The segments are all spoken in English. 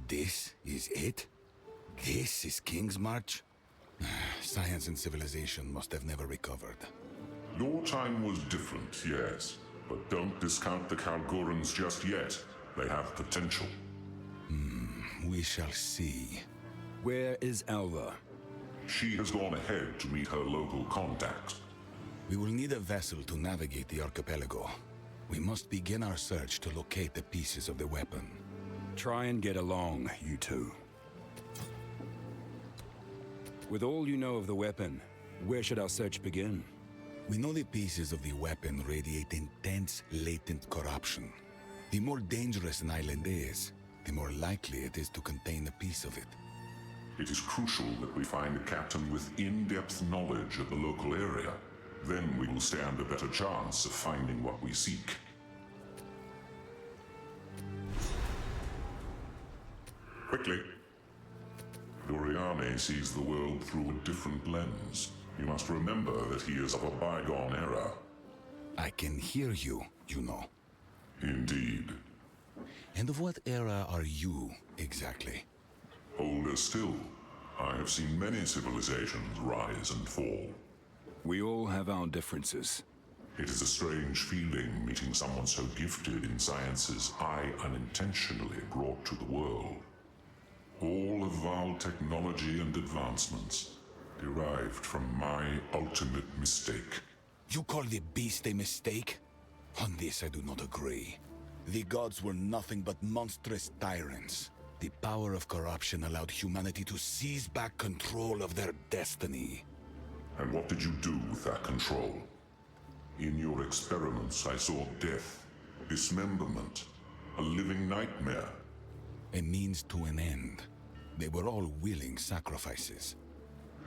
This is it? This is Kingsmarch? Science and civilization must have never recovered. Your time was different, yes. But don't discount the Kalgorans just yet. They have potential. We shall see. Where is Alva? She has gone ahead to meet her local contacts. We will need a vessel to navigate the archipelago. We must begin our search to locate the pieces of the weapon. Try and get along, you two. With all you know of the weapon, where should our search begin? We know the pieces of the weapon radiate intense, latent corruption. The more dangerous an island is, the more likely it is to contain a piece of it. It is crucial that we find a captain with in-depth knowledge of the local area. Then we will stand a better chance of finding what we seek. Quickly. Doriane sees the world through a different lens. You must remember that he is of a bygone era. I can hear you, you know. Indeed. And of what era are you, exactly? Older still. I have seen many civilizations rise and fall. We all have our differences. It is a strange feeling meeting someone so gifted in sciences I unintentionally brought to the world. All of Vaal technology and advancements derived from my ultimate mistake. You call the beast a mistake? On this I do not agree. The gods were nothing but monstrous tyrants. The power of corruption allowed humanity to seize back control of their destiny. And what did you do with that control? In your experiments, I saw death, dismemberment, a living nightmare. A means to an end. They were all willing sacrifices.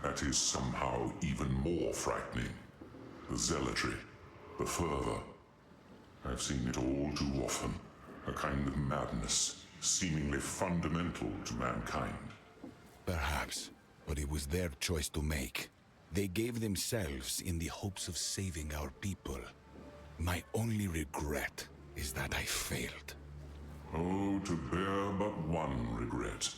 That is somehow even more frightening. The zealotry, the fervor. I've seen it all too often. A kind of madness, seemingly fundamental to mankind. Perhaps, but it was their choice to make. They gave themselves in the hopes of saving our people. My only regret is that I failed. Oh, to bear but one regret.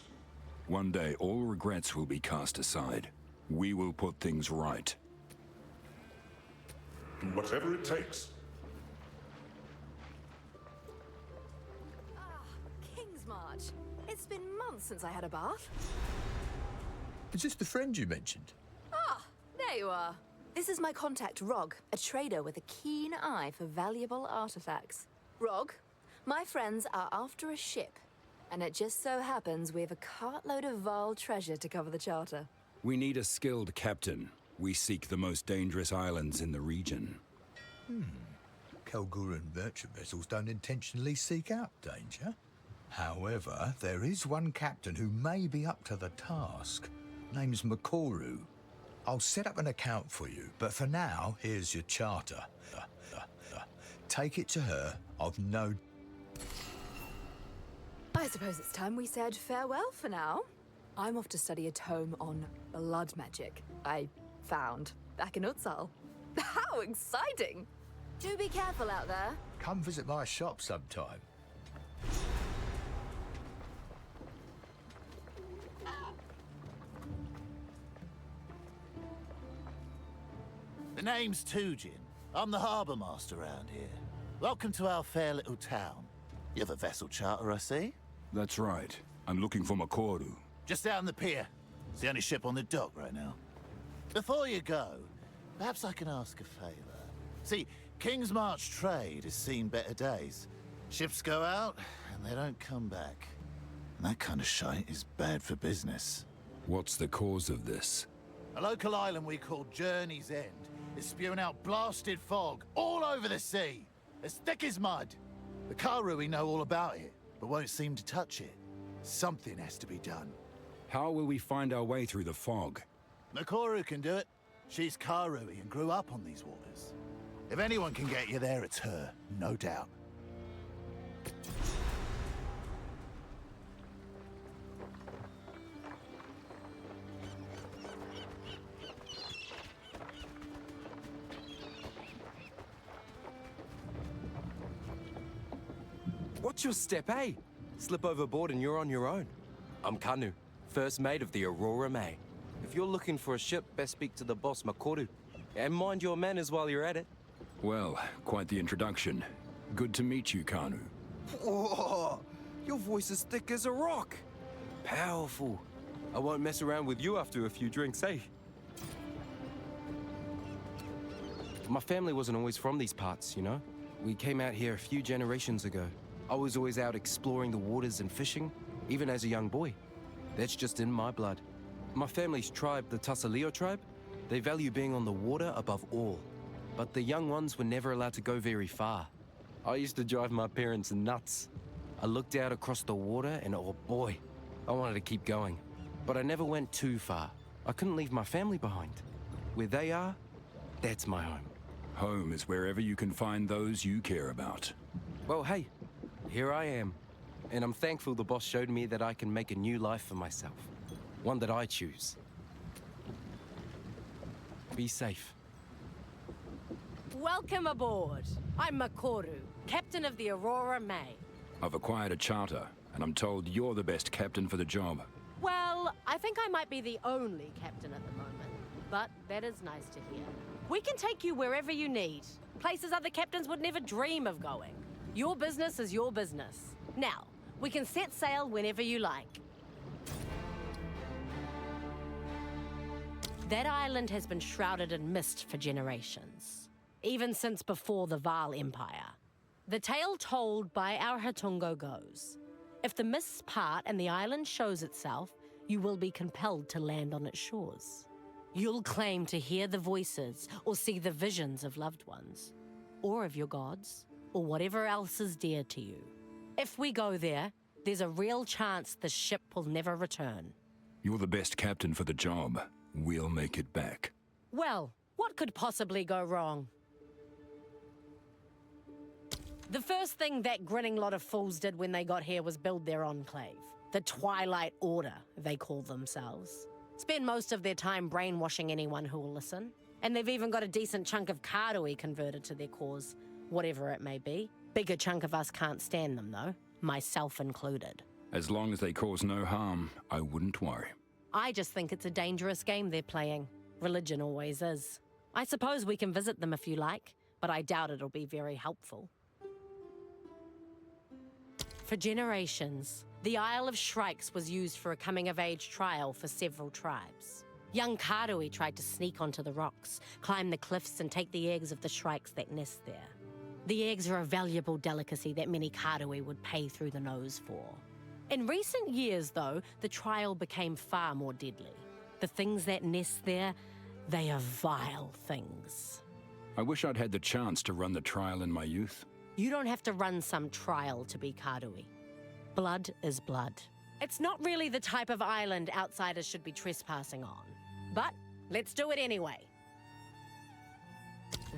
One day, all regrets will be cast aside. We will put things right. Whatever it takes. Kingsmarch. It's been months since I had a bath. Is this the friend you mentioned? There you are. This is my contact, Rog, a trader with a keen eye for valuable artifacts. Rog, my friends are after a ship, and it just so happens we have a cartload of Vaal treasure to cover the charter. We need a skilled captain. We seek the most dangerous islands in the region. Kalgoran merchant vessels don't intentionally seek out danger. However, there is one captain who may be up to the task. Name's Makoru. I'll set up an account for you, but for now, here's your charter. Take it to her. I've no... I suppose it's time we said farewell for now. I'm off to study a tome on blood magic I found back in Exile. How exciting! Do be careful out there. Come visit my shop sometime. The name's Tujin. I'm the harbour master around here. Welcome to our fair little town. You have a vessel charter, I see? That's right. I'm looking for Makoru. Just down the pier. It's the only ship on the dock right now. Before you go, perhaps I can ask a favour. See, Kingsmarch trade has seen better days. Ships go out, and they don't come back. And that kind of shite is bad for business. What's the cause of this? A local island we call Journey's End is spewing out blasted fog all over the sea, as thick as mud. The Karui know all about it, but won't seem to touch it. Something has to be done. How will we find our way through the fog? Makoru can do it. She's Karui and grew up on these waters. If anyone can get you there, it's her, no doubt. Watch your step, eh? Slip overboard and you're on your own. I'm Kanu, first mate of the Aurora May. If you're looking for a ship, best speak to the boss, Makoru. And mind your manners while you're at it. Well, quite the introduction. Good to meet you, Kanu. Whoa! Your voice is thick as a rock. Powerful. I won't mess around with you after a few drinks, eh? My family wasn't always from these parts, you know? We came out here a few generations ago. I was always out exploring the waters and fishing, even as a young boy. That's just in my blood. My family's tribe, the Tasaleo tribe, they value being on the water above all. But the young ones were never allowed to go very far. I used to drive my parents nuts. I looked out across the water and oh boy, I wanted to keep going. But I never went too far. I couldn't leave my family behind. Where they are, that's my home. Home is wherever you can find those you care about. Well, hey, here I am. And I'm thankful the boss showed me that I can make a new life for myself. One that I choose. Be safe. Welcome aboard. I'm Makoru, captain of the Aurora May. I've acquired a charter, and I'm told you're the best captain for the job. Well, I think I might be the only captain at the moment, but that is nice to hear. We can take you wherever you need, places other captains would never dream of going. Your business is your business. Now, we can set sail whenever you like. That island has been shrouded in mist for generations, even since before the Vaal Empire. The tale told by our Hatungo goes, if the mists part and the island shows itself, you will be compelled to land on its shores. You'll claim to hear the voices or see the visions of loved ones, or of your gods, or whatever else is dear to you. If we go there, there's a real chance the ship will never return. You're the best captain for the job. We'll make it back. Well, what could possibly go wrong? The first thing that grinning lot of fools did when they got here was build their enclave. The Twilight Order, they call themselves. Spend most of their time brainwashing anyone who will listen. And they've even got a decent chunk of Karui converted to their cause, whatever it may be. Bigger chunk of us can't stand them, though, myself included. As long as they cause no harm, I wouldn't worry. I just think it's a dangerous game they're playing. Religion always is. I suppose we can visit them if you like, but I doubt it'll be very helpful. For generations, the Isle of Shrikes was used for a coming-of-age trial for several tribes. Young Karui tried to sneak onto the rocks, climb the cliffs and take the eggs of the shrikes that nest there. The eggs are a valuable delicacy that many Karui would pay through the nose for. In recent years, though, the trial became far more deadly. The things that nest there, they are vile things. I wish I'd had the chance to run the trial in my youth. You don't have to run some trial to be Karui. Blood is blood. It's not really the type of island outsiders should be trespassing on. But let's do it anyway.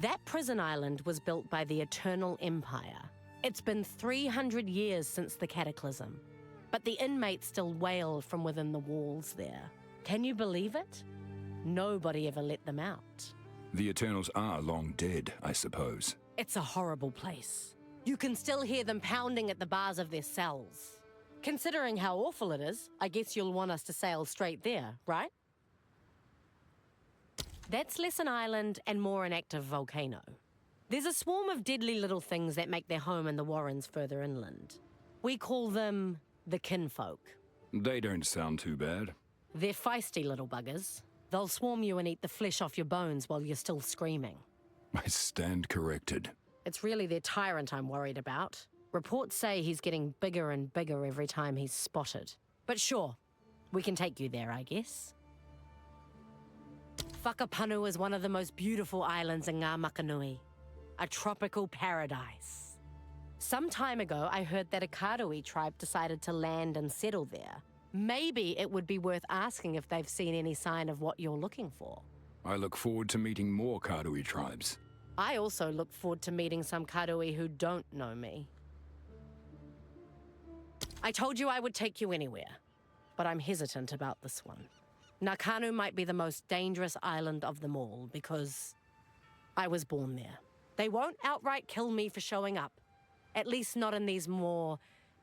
That prison island was built by the Eternal Empire. It's been 300 years since the Cataclysm, but the inmates still wail from within the walls there. Can you believe it? Nobody ever let them out. The Eternals are long dead, I suppose. It's a horrible place. You can still hear them pounding at the bars of their cells. Considering how awful it is, I guess you'll want us to sail straight there, right? That's less an island and more an active volcano. There's a swarm of deadly little things that make their home in the warrens further inland. We call them the kinfolk. They don't sound too bad. They're feisty little buggers. They'll swarm you and eat the flesh off your bones while you're still screaming. I stand corrected. It's really their tyrant I'm worried about. Reports say he's getting bigger and bigger every time he's spotted. But sure, we can take you there, I guess. Whakapanu is one of the most beautiful islands in Ngamakanui. A tropical paradise. Some time ago, I heard that a Karui tribe decided to land and settle there. Maybe it would be worth asking if they've seen any sign of what you're looking for. I look forward to meeting more Karui tribes. I also look forward to meeting some Karui who don't know me. I told you I would take you anywhere, but I'm hesitant about this one. Nakanu might be the most dangerous island of them all because I was born there. They won't outright kill me for showing up, at least not in these more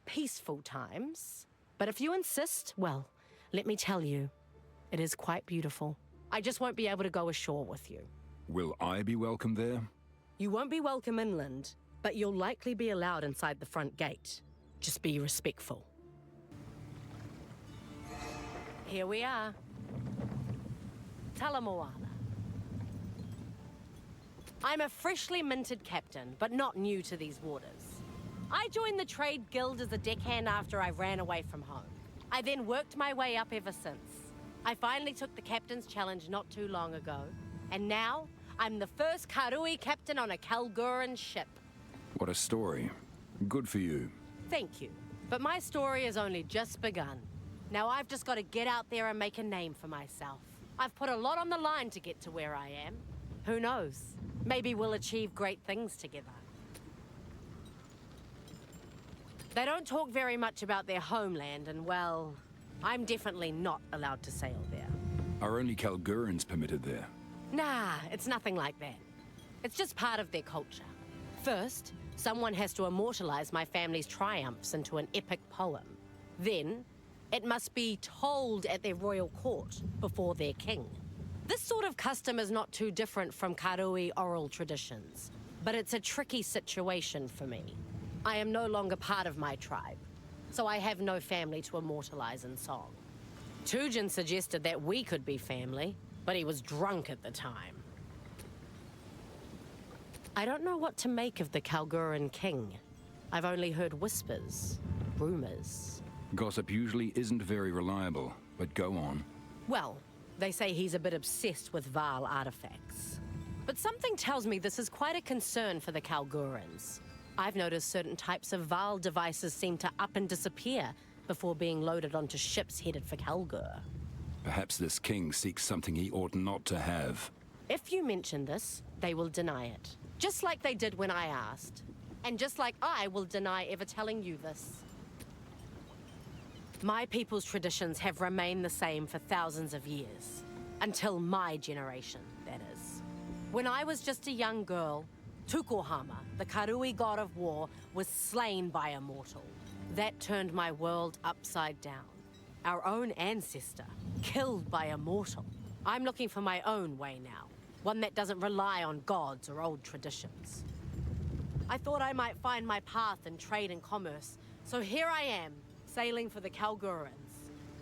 peaceful times. But if you insist, well, let me tell you, it is quite beautiful. I just won't be able to go ashore with you. Will I be welcome there? You won't be welcome inland, but you'll likely be allowed inside the front gate. Just be respectful. Here we are. Talamoana. I'm a freshly minted captain, but not new to these waters. I joined the Trade Guild as a deckhand after I ran away from home. I then worked my way up ever since. I finally took the captain's challenge not too long ago, and now I'm the first Karui captain on a Kalguran ship. What a story. Good for you. Thank you, but my story has only just begun. Now I've just got to get out there and make a name for myself. I've put a lot on the line to get to where I am. Who knows? Maybe we'll achieve great things together. They don't talk very much about their homeland, and well, I'm definitely not allowed to sail there. Are only Kalgurans permitted there? Nah, it's nothing like that. It's just part of their culture. First, someone has to immortalize my family's triumphs into an epic poem. Then, it must be told at their royal court before their king. This sort of custom is not too different from Karui oral traditions, but it's a tricky situation for me. I am no longer part of my tribe, so I have no family to immortalize in song. Tujin suggested that we could be family, but he was drunk at the time. I don't know what to make of the Kalguran king. I've only heard whispers, rumors. Gossip usually isn't very reliable, but go on. Well, they say he's a bit obsessed with Vaal artifacts. But something tells me this is quite a concern for the Kalgurans. I've noticed certain types of Vaal devices seem to up and disappear before being loaded onto ships headed for Kalgur. Perhaps this king seeks something he ought not to have. If you mention this, they will deny it. Just like they did when I asked. And just like I will deny ever telling you this. My people's traditions have remained the same for thousands of years. Until my generation, that is. When I was just a young girl, Tukohama, the Karui god of war, was slain by a mortal. That turned my world upside down. Our own ancestor, killed by a mortal. I'm looking for my own way now. One that doesn't rely on gods or old traditions. I thought I might find my path in trade and commerce, so here I am, sailing for the Kalgurans.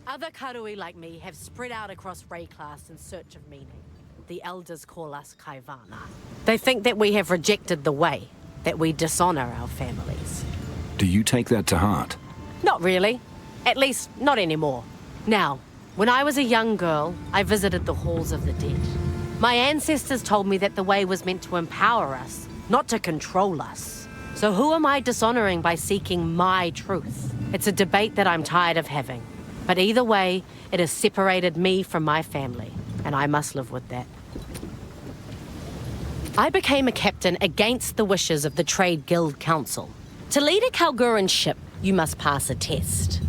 Other Karui like me have spread out across Rayclass in search of meaning. The elders call us Kaivana. They think that we have rejected the way, that we dishonor our families. Do you take that to heart? Not really. At least, not anymore. Now, when I was a young girl, I visited the halls of the dead. My ancestors told me that the way was meant to empower us, not to control us. So who am I dishonoring by seeking my truth? It's a debate that I'm tired of having. But either way, it has separated me from my family, and I must live with that. I became a captain against the wishes of the Trade Guild Council. To lead a Kalguran ship, you must pass a test.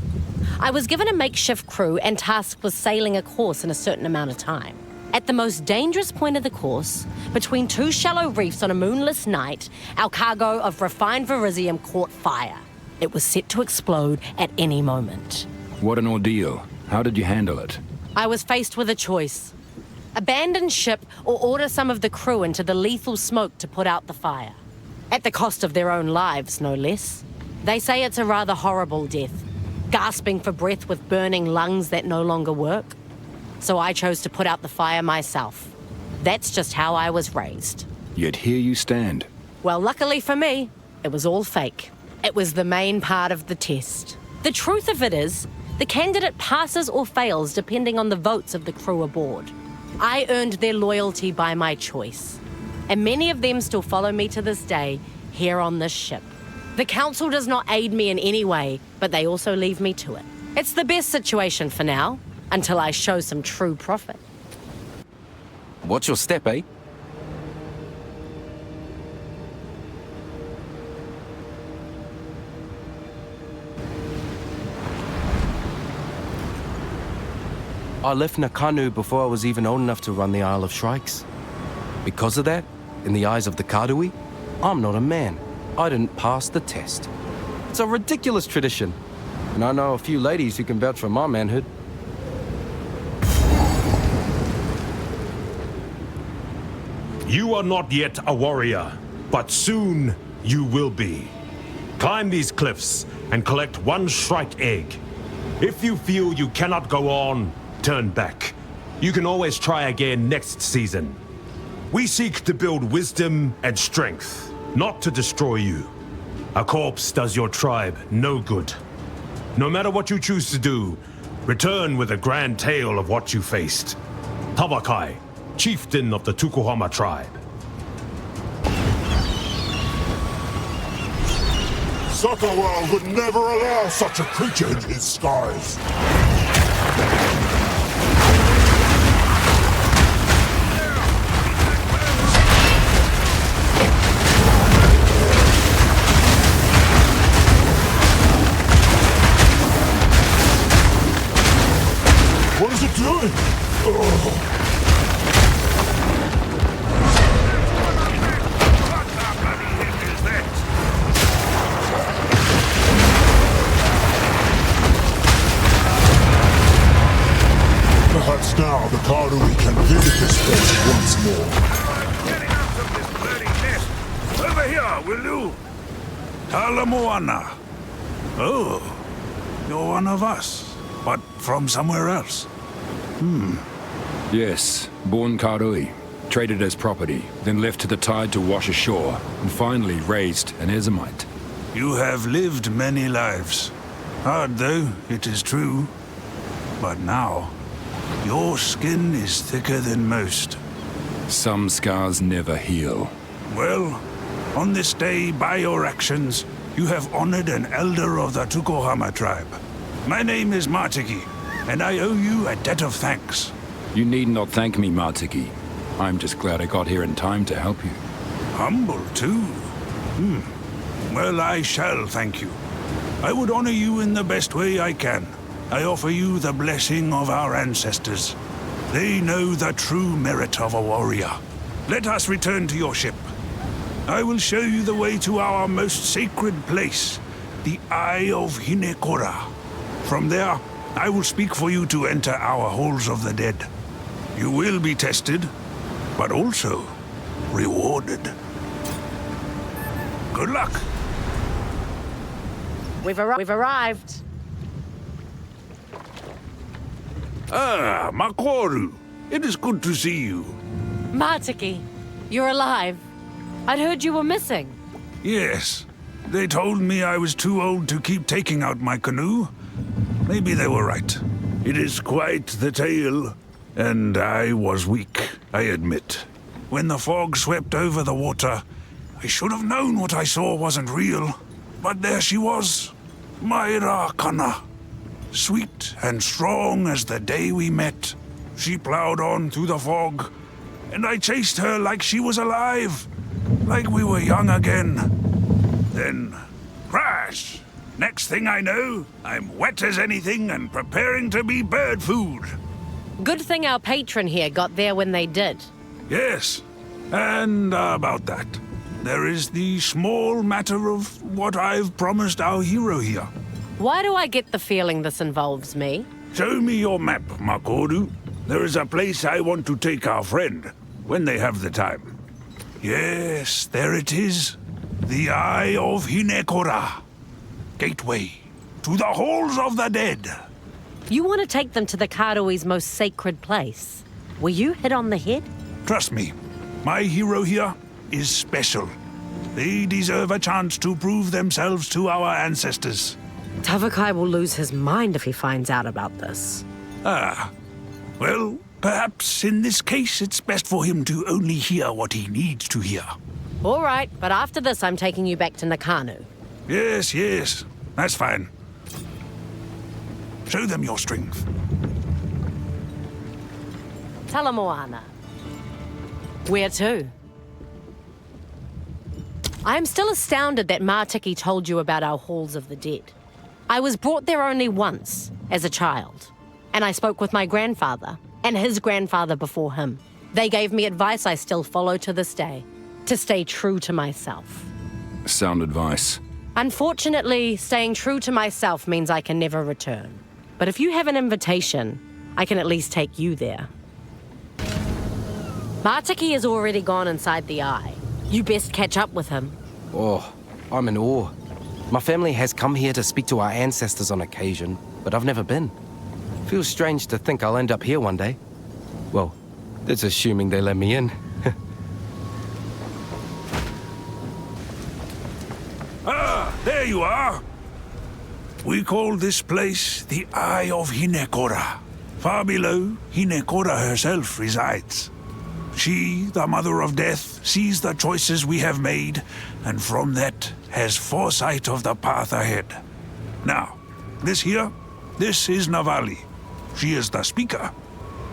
I was given a makeshift crew and tasked with sailing a course in a certain amount of time. At the most dangerous point of the course, between two shallow reefs on a moonless night, our cargo of refined verisium caught fire. It was set to explode at any moment. What an ordeal. How did you handle it? I was faced with a choice. Abandon ship or order some of the crew into the lethal smoke to put out the fire. At the cost of their own lives, no less. They say it's a rather horrible death, gasping for breath with burning lungs that no longer work. So I chose to put out the fire myself. That's just how I was raised. Yet here you stand. Well, luckily for me, it was all fake. It was the main part of the test. The truth of it is, the candidate passes or fails depending on the votes of the crew aboard. I earned their loyalty by my choice. And many of them still follow me to this day, here on this ship. The council does not aid me in any way, but they also leave me to it. It's the best situation for now, until I show some true profit. What's your step, eh? I left Ngamakanui before I was even old enough to run the Isle of Shrikes. Because of that, in the eyes of the Karui, I'm not a man. I didn't pass the test. It's a ridiculous tradition. And I know a few ladies who can vouch for my manhood. You are not yet a warrior, but soon you will be. Climb these cliffs and collect one shrike egg. If you feel you cannot go on, turn back. You can always try again next season. We seek to build wisdom and strength, not to destroy you. A corpse does your tribe no good. No matter what you choose to do, return with a grand tale of what you faced. Tavakai, chieftain of the Tukuhama tribe. Sutterwell would never allow such a creature in his skies. What is it doing? Oh. Perhaps now the Karui can visit this place once more. Getting out of this bloody mess. Over here, will you? Talamoana. Oh, you're one of us, but from somewhere else. Yes, born Karui. Traded as property, then left to the tide to wash ashore, and finally raised an Ezemite. You have lived many lives. Hard though, it is true. But now, your skin is thicker than most. Some scars never heal. Well, on this day, by your actions, you have honored an elder of the Tukuhama tribe. My name is Martiki, and I owe you a debt of thanks. You need not thank me, Martiki. I'm just glad I got here in time to help you. Humble, too. Well, I shall thank you. I would honor you in the best way I can. I offer you the blessing of our ancestors. They know the true merit of a warrior. Let us return to your ship. I will show you the way to our most sacred place, the Eye of Hinekora. From there, I will speak for you to enter our halls of the dead. You will be tested, but also rewarded. Good luck. We've arrived. Ah, Makoru. It is good to see you. Martiki, you're alive. I'd heard you were missing. Yes. They told me I was too old to keep taking out my canoe. Maybe they were right. It is quite the tale. And I was weak, I admit. When the fog swept over the water, I should have known what I saw wasn't real. But there she was, Maira Kana. Sweet and strong as the day we met. She plowed on through the fog, and I chased her like she was alive. Like we were young again. Then, crash! Next thing I know, I'm wet as anything and preparing to be bird food. Good thing our patron here got there when they did. Yes, and about that. There is the small matter of what I've promised our hero here. Why do I get the feeling this involves me? Show me your map, Makoru. There is a place I want to take our friend, when they have the time. Yes, there it is. The Eye of Hinekora. Gateway to the halls of the dead. You want to take them to the Karui's most sacred place. Were you hit on the head? Trust me, my hero here is special. They deserve a chance to prove themselves to our ancestors. Tavakai will lose his mind if he finds out about this. Ah, well, perhaps in this case it's best for him to only hear what he needs to hear. All right, but after this I'm taking you back to Nakanu. Yes, yes, that's fine. Show them your strength. Talamoana. Where to? I'm still astounded that Martiki told you about our halls of the dead. I was brought there only once, as a child. And I spoke with my grandfather, and his grandfather before him. They gave me advice I still follow to this day. To stay true to myself. Sound advice. Unfortunately, staying true to myself means I can never return. But if you have an invitation, I can at least take you there. Bartiki has already gone inside the eye. You best catch up with him. Oh, I'm in awe. My family has come here to speak to our ancestors on occasion, but I've never been. Feels strange to think I'll end up here one day. Well, that's assuming they let me in. Ah, there you are! We call this place the Eye of Hinekora. Far below, Hinekora herself resides. She, the Mother of Death, sees the choices we have made, and from that has foresight of the path ahead. Now, this is Navali. She is the speaker.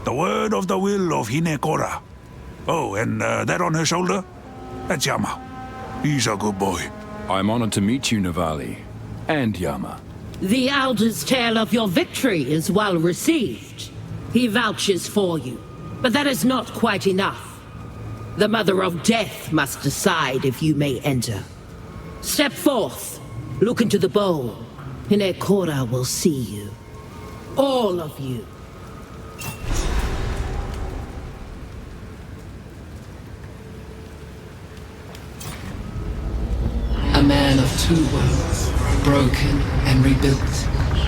The word of the will of Hinekora. Oh, and that on her shoulder? That's Yama. He's a good boy. I'm honored to meet you, Navali. And Yama. The Elder's tale of your victory is well received. He vouches for you, but that is not quite enough. The Mother of Death must decide if you may enter. Step forth, look into the bowl. Hinekora will see you. All of you. A man of two worlds, broken and rebuilt.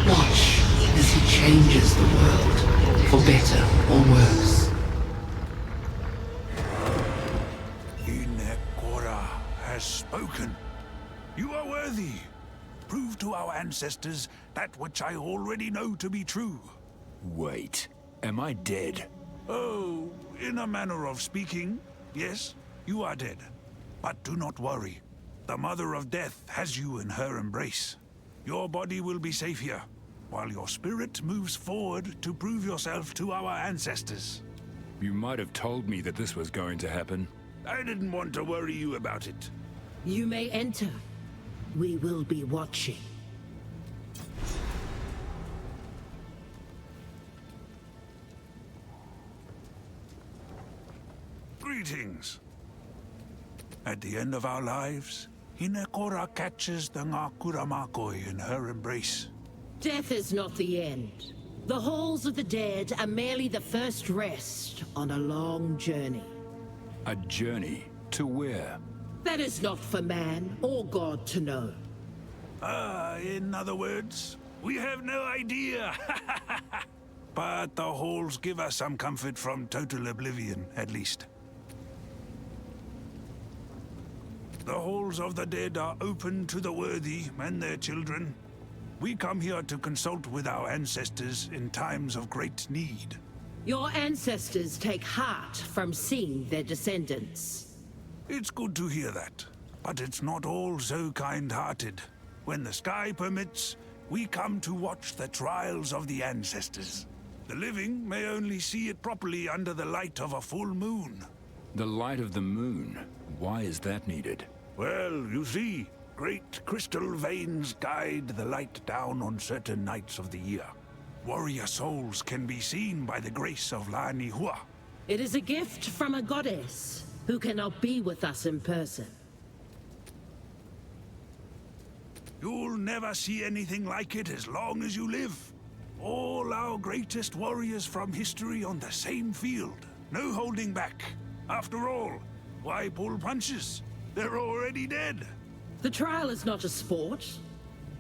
Watch as he changes the world, for better or worse. Hinekora has spoken. You are worthy. Prove to our ancestors that which I already know to be true. Wait, am I dead? Oh, in a manner of speaking, yes, you are dead. But do not worry. The Mother of Death has you in her embrace. Your body will be safe here, while your spirit moves forward to prove yourself to our ancestors. You might have told me that this was going to happen. I didn't want to worry you about it. You may enter. We will be watching. Greetings. At the end of our lives, Hinekora catches the Ngakuramakoi in her embrace. Death is not the end. The halls of the dead are merely the first rest on a long journey. A journey? To where? That is not for man or God to know. In other words, we have no idea. But the halls give us some comfort from total oblivion, at least. The halls of the dead are open to the worthy and their children. We come here to consult with our ancestors in times of great need. Your ancestors take heart from seeing their descendants. It's good to hear that, but it's not all so kind-hearted. When the sky permits, we come to watch the trials of the ancestors. The living may only see it properly under the light of a full moon. The light of the moon? Why is that needed? Well, you see, great crystal veins guide the light down on certain nights of the year. Warrior souls can be seen by the grace of Lani Hua. It is a gift from a goddess who cannot be with us in person. You'll never see anything like it as long as you live. All our greatest warriors from history on the same field. No holding back. After all, why pull punches? They're already dead. The trial is not a sport.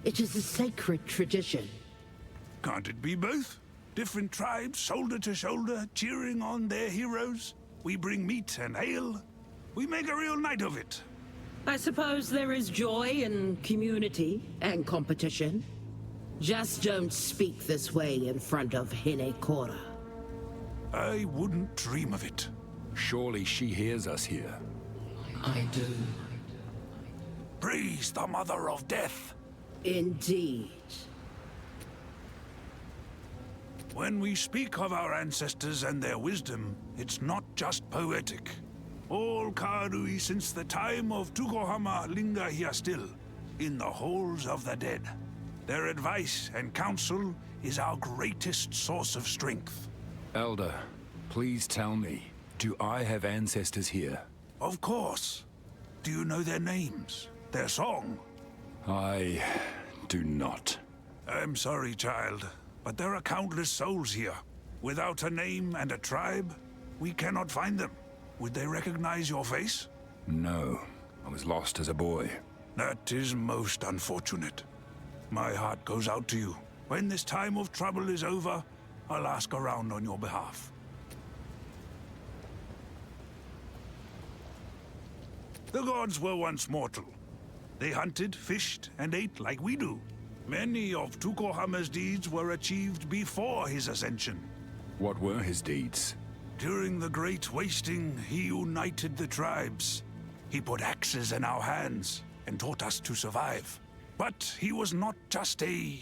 It is a sacred tradition. Can't it be both? Different tribes, shoulder to shoulder, cheering on their heroes. We bring meat and ale. We make a real night of it. I suppose there is joy in community and competition. Just don't speak this way in front of Hinekora. I wouldn't dream of it. Surely she hears us here. I do. Praise the Mother of Death. Indeed. When we speak of our ancestors and their wisdom, it's not just poetic. All Karui since the time of Tukohama linger here still, in the halls of the dead. Their advice and counsel is our greatest source of strength. Elder, please tell me, do I have ancestors here? Of course. Do you know their names? Their song? I do not. I'm sorry, child, but there are countless souls here. Without a name and a tribe, we cannot find them. Would they recognize your face? No. I was lost as a boy. That is most unfortunate. My heart goes out to you. When this time of trouble is over, I'll ask around on your behalf. The gods were once mortal. They hunted, fished, and ate like we do. Many of Tukohama's deeds were achieved before his ascension. What were his deeds? During the Great Wasting, he united the tribes. He put axes in our hands and taught us to survive. But he was not just a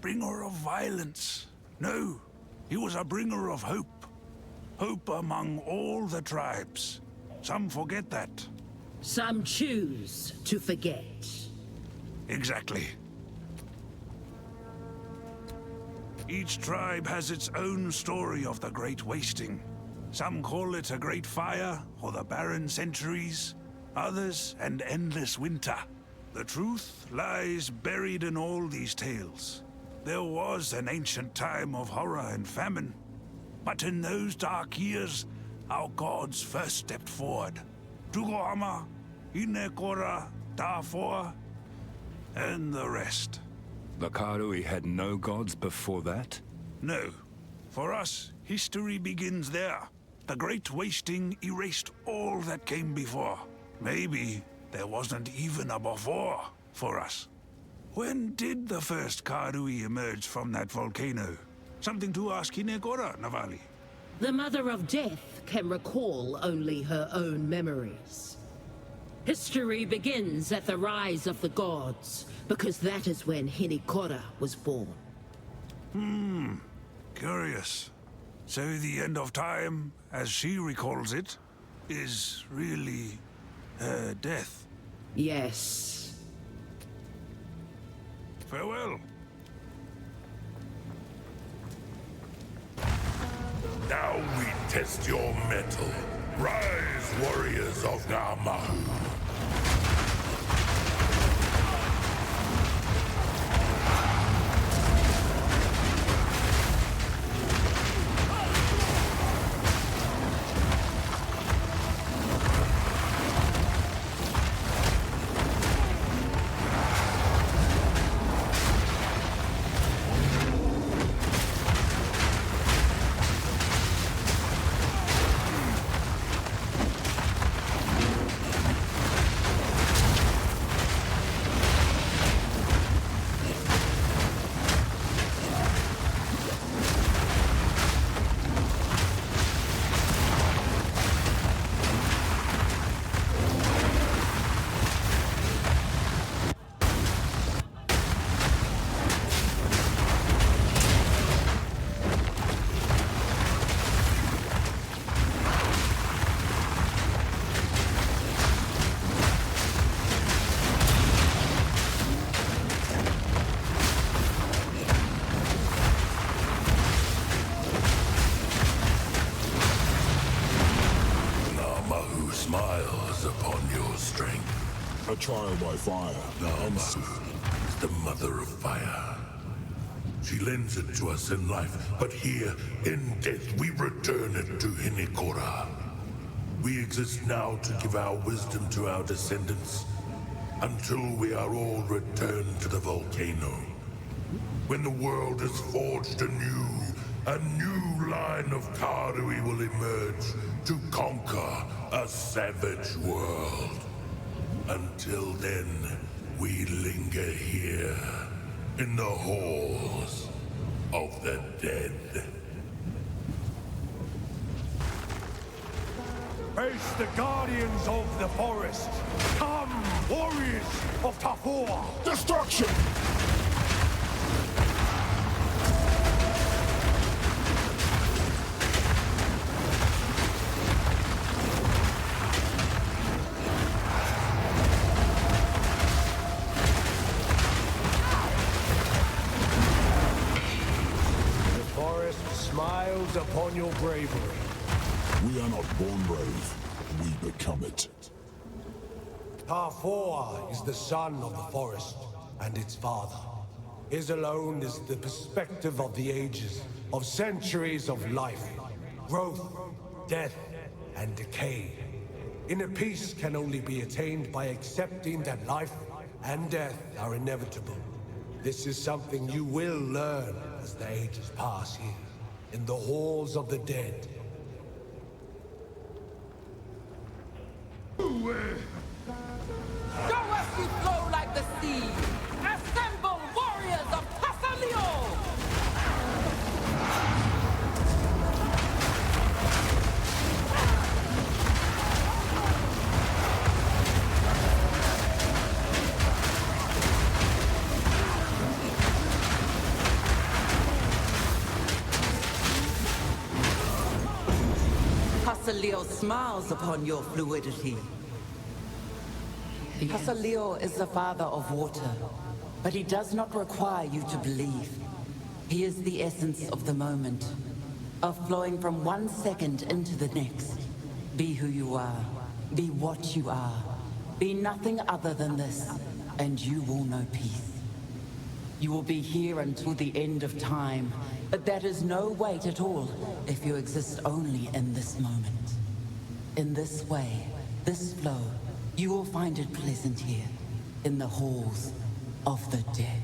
bringer of violence. No, he was a bringer of hope. Hope among all the tribes. Some forget that. Some choose to forget. Exactly. Each tribe has its own story of the Great Wasting. Some call it a great fire, or the barren centuries. Others, an endless winter. The truth lies buried in all these tales. There was an ancient time of horror and famine. But in those dark years, our gods first stepped forward. Tukohama, Hinekora, Dafor, and the rest. The Karui had no gods before that? No. For us, history begins there. The Great Wasting erased all that came before. Maybe there wasn't even a before for us. When did the first Karui emerge from that volcano? Something to ask Hinekora, Navali. The Mother of Death can recall only her own memories. History begins at the rise of the gods, because that is when Hinekora was born. Curious. So the end of time, as she recalls it, is really her death. Yes. Farewell. Now we test your mettle. Rise, warriors of Ngamakanui. Smiles upon your strength. A trial by fire. Ngamakanui is the mother of fire. She lends it to us in life, but here, in death, we return it to Hinekora. We exist now to give our wisdom to our descendants, until we are all returned to the volcano. When the world is forged anew, a new line of Karui will emerge to conquer a savage world. Until then, we linger here, in the halls of the dead. Face the guardians of the forest! Come, warriors of Tafor! Destruction! Smiles upon your bravery. We are not born brave. We become it. Tarfoa is the son of the forest, and its father. His alone is the perspective of the ages, of centuries of life, growth, death, and decay. Inner peace can only be attained by accepting that life and death are inevitable. This is something you will learn as the ages pass here, in the halls of the dead. Go as you flow like the sea! Assemble warriors of Pasalio! Pasalio smiles upon your fluidity. Pasalio is the father of water, but he does not require you to believe. He is the essence of the moment, of flowing from one second into the next. Be who you are, be what you are, be nothing other than this, and you will know peace. You will be here until the end of time, but that is no weight at all if you exist only in this moment. In this way, this flow, you will find it pleasant here, in the halls of the dead.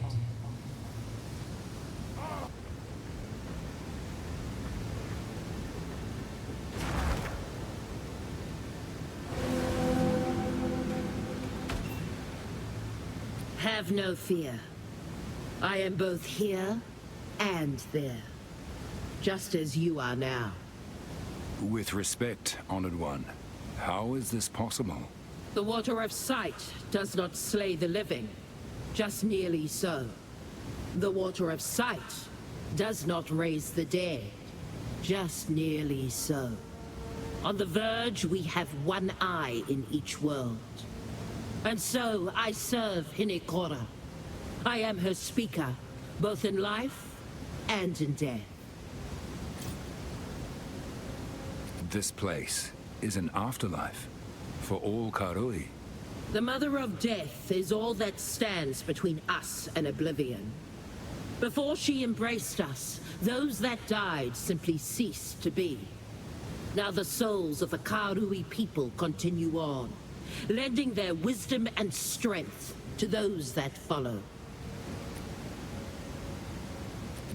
Have no fear. I am both here and there, just as you are now. With respect, Honored One, how is this possible? The water of sight does not slay the living, just nearly so. The water of sight does not raise the dead, just nearly so. On the verge, we have one eye in each world. And so I serve Hinekora. I am her speaker, both in life and in death. This place is an afterlife for all Karui. The Mother of Death is all that stands between us and oblivion. Before she embraced us, those that died simply ceased to be. Now the souls of the Karui people continue on, lending their wisdom and strength to those that follow.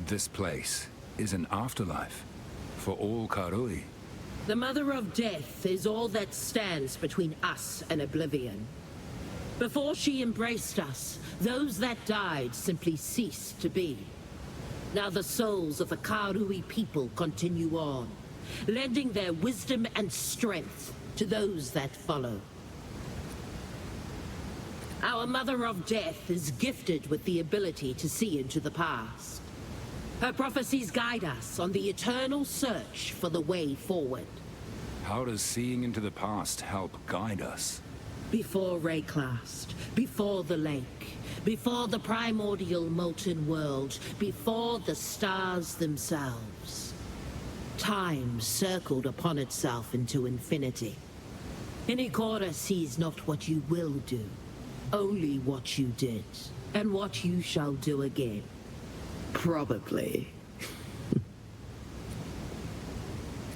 This place is an afterlife for all Karui. The Mother of Death is all that stands between us and oblivion. Before she embraced us, those that died simply ceased to be. Now the souls of the Karui people continue on, lending their wisdom and strength to those that follow. Our Mother of Death is gifted with the ability to see into the past. Her prophecies guide us on the eternal search for the way forward. How does seeing into the past help guide us? Before Rayclast, before the lake, before the primordial molten world, before the stars themselves. Time circled upon itself into infinity. Hinekora sees not what you will do, only what you did, and what you shall do again. Probably.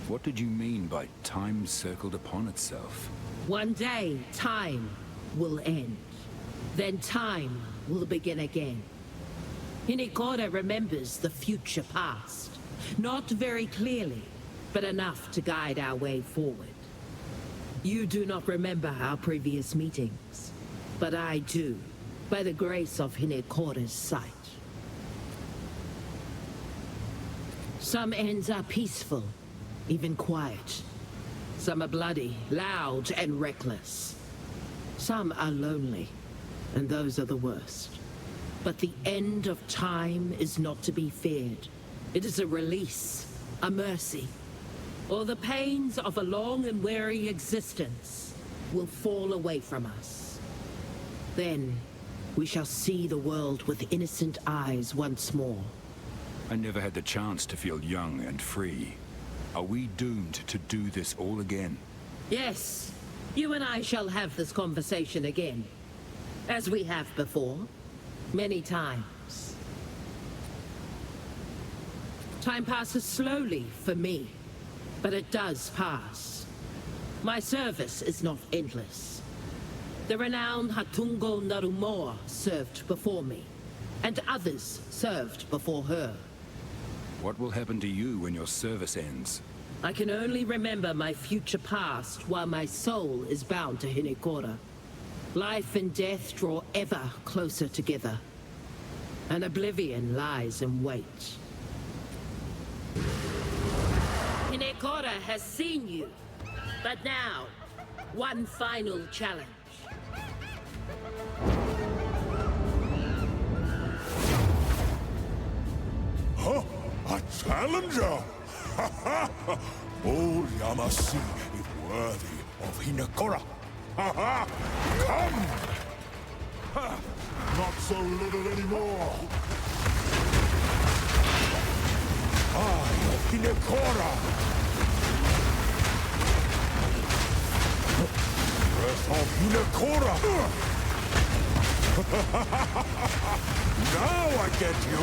What did you mean by time circled upon itself? One day, time will end. Then time will begin again. Hinekora remembers the future past. Not very clearly, but enough to guide our way forward. You do not remember our previous meetings, but I do, by the grace of Hinekora's sight. Some ends are peaceful, even quiet. Some are bloody, loud, and reckless. Some are lonely, and those are the worst. But the end of time is not to be feared. It is a release, a mercy. Or the pains of a long and weary existence will fall away from us. Then we shall see the world with innocent eyes once more. I never had the chance to feel young and free. Are we doomed to do this all again? Yes, You and I shall have this conversation again. As we have before. Many times. Time passes slowly for me, but it does pass. My service is not endless. The renowned Hatungo Narumoa served before me, and others served before her. What will happen to you when your service ends? I can only remember my future past while my soul is bound to Hinekora. Life and death draw ever closer together. And oblivion lies in wait. Hinekora has seen you. But now, one final challenge. Huh? A challenger? Old Yama is worthy of Hinekora. Come! Not so little anymore. I of Hinekora. Breath of Hinekora. Now I get you.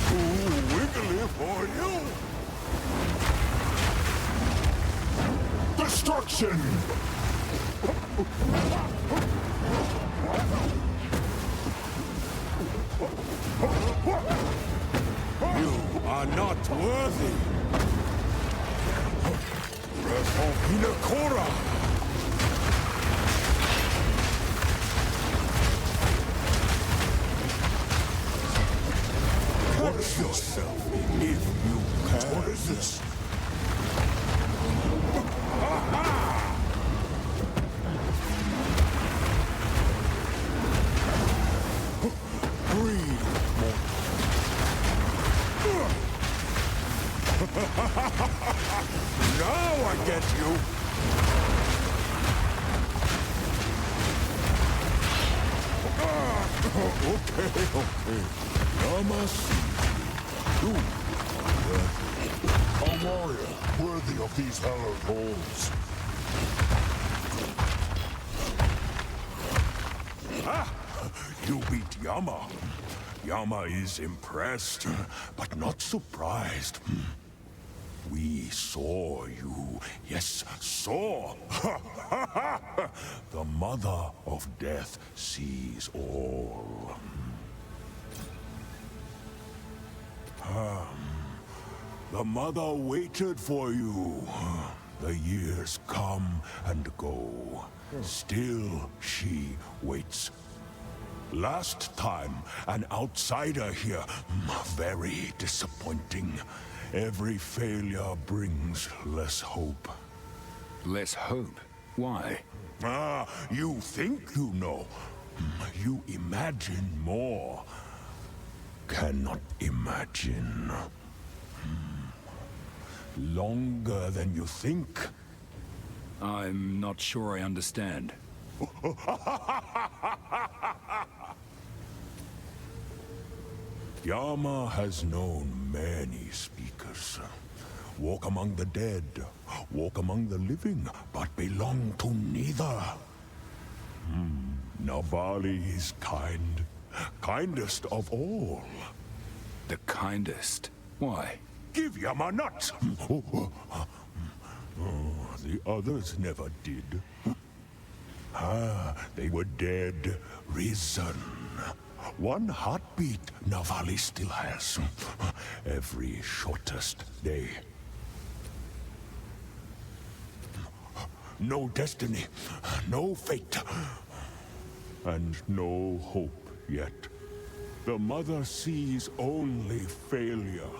Too wiggly for you. Destruction! You are not worthy. Breath of Hinekora. Watch yourself if you can. What is this? Breathe, now I get you. Okay. Namaste. You, a warrior worthy of these hallowed halls. You beat Yama. Yama is impressed, but not surprised. We saw you. Yes, saw. The Mother of Death sees all. The Mother waited for you. The years come and go. Still, she waits. Last time, an outsider here. Very disappointing. Every failure brings less hope. Less hope? Why? You think you know. You imagine more. Cannot imagine. Longer than you think. I'm not sure I understand. Yama has known many speakers. Walk among the dead, walk among the living, but belong to neither. Nabali is kind. Kindest of all. The kindest? Why? Give Yama nuts! The others never did. They were dead, risen. One heartbeat Navali still has. Every shortest day. No destiny, no fate, and no hope yet. The Mother sees only failure.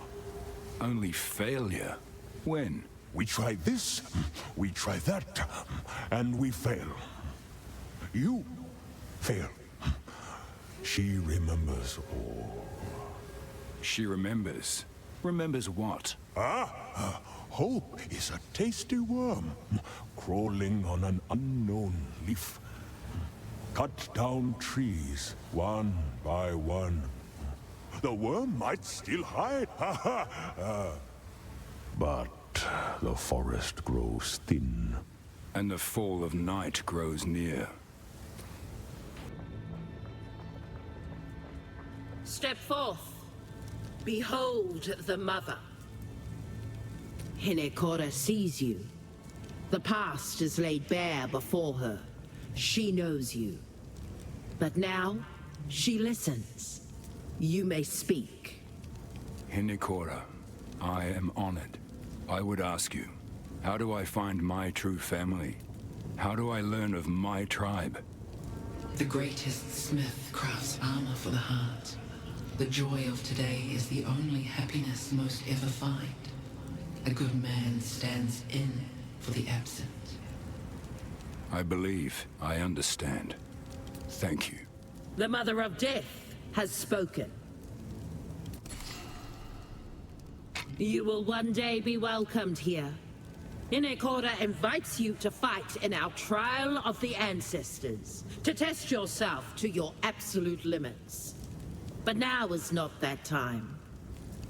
Only failure? When? We try this, we try that, and we fail. You fail. She remembers all. She remembers? Remembers what? Hope is a tasty worm, crawling on an unknown leaf. Cut down trees, one by one. The worm might still hide, but the forest grows thin. And the fall of night grows near. Step forth. Behold the Mother. Hinekora sees you. The past is laid bare before her. She knows you. But now, she listens. You may speak. Hinekora, I am honored. I would ask you, how do I find my true family? How do I learn of my tribe? The greatest smith crafts armor for the heart. The joy of today is the only happiness most ever find. A good man stands in for the absent. I believe I understand. Thank you. The Mother of Death has spoken. You will one day be welcomed here. Hinekora invites you to fight in our trial of the ancestors, to test yourself to your absolute limits. But now is not that time.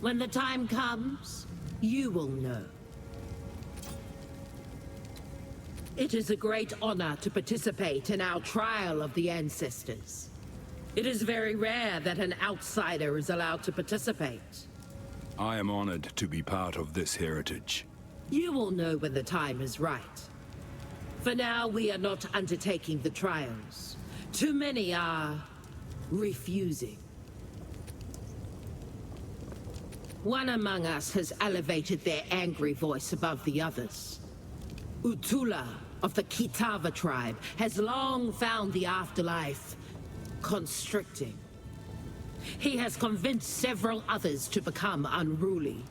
When the time comes, you will know. It is a great honor to participate in our trial of the ancestors. It is very rare that an outsider is allowed to participate. I am honored to be part of this heritage. You will know when the time is right. For now, we are not undertaking the trials. Too many are refusing. One among us has elevated their angry voice above the others. Utula of the Kitava tribe has long found the afterlife constricting. He has convinced several others to become unruly.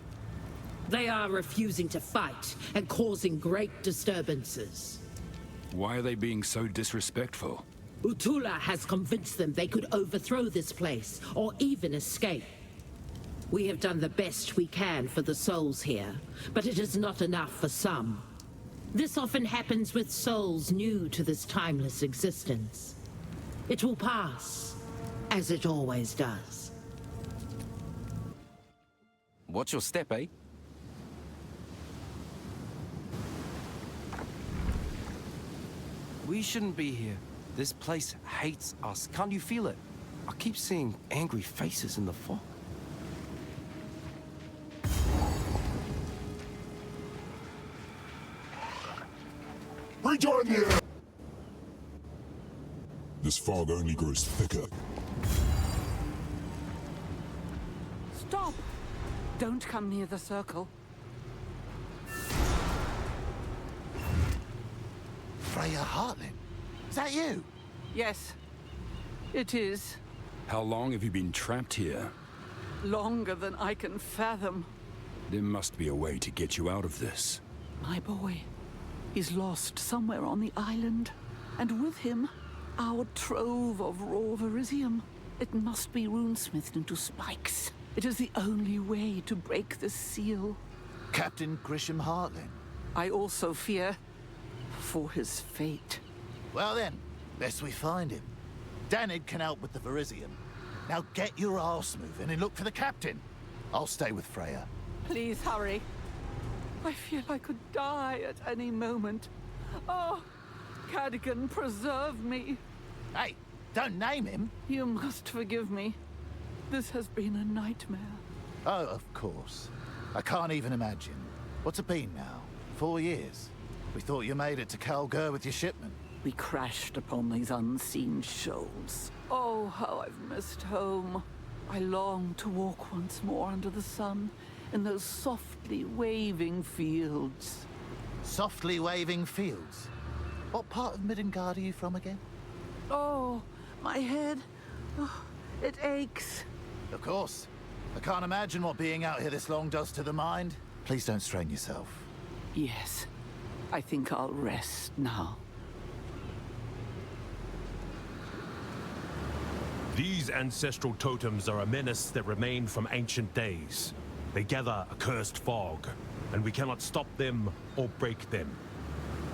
They are refusing to fight and causing great disturbances. Why are they being so disrespectful? Utula has convinced them they could overthrow this place or even escape. We have done the best we can for the souls here, but it is not enough for some. This often happens with souls new to this timeless existence. It will pass, as it always does. Watch your step, eh? We shouldn't be here. This place hates us. Can't you feel it? I keep seeing angry faces in the fog. Rejoin you! This fog only grows thicker. Stop! Don't come near the circle. Freya Heartland? Is that you? Yes, it is. How long have you been trapped here? Longer than I can fathom. There must be a way to get you out of this. My boy, he's lost somewhere on the island. And with him, our trove of raw verisium. It must be runesmithed into spikes. It is the only way to break the seal. Captain Grisham Heartland? I also fear for his fate. Well then, lest we find him. Danid can help with the verisium. Now get your arse moving and look for the captain. I'll stay with Freya. Please hurry. I feel I could die at any moment. Oh, Cadigan, preserve me. Hey, don't name him. You must forgive me. This has been a nightmare. Oh, of course. I can't even imagine. What's it been now? 4 years? We thought you made it to Kalgur with your shipment. We crashed upon these unseen shoals. Oh, how I've missed home. I long to walk once more under the sun in those softly waving fields. Softly waving fields? What part of Midgard are you from again? Oh, my head. Oh, it aches. Of course. I can't imagine what being out here this long does to the mind. Please don't strain yourself. Yes. I think I'll rest now. These ancestral totems are a menace that remain from ancient days. They gather a cursed fog, and we cannot stop them or break them.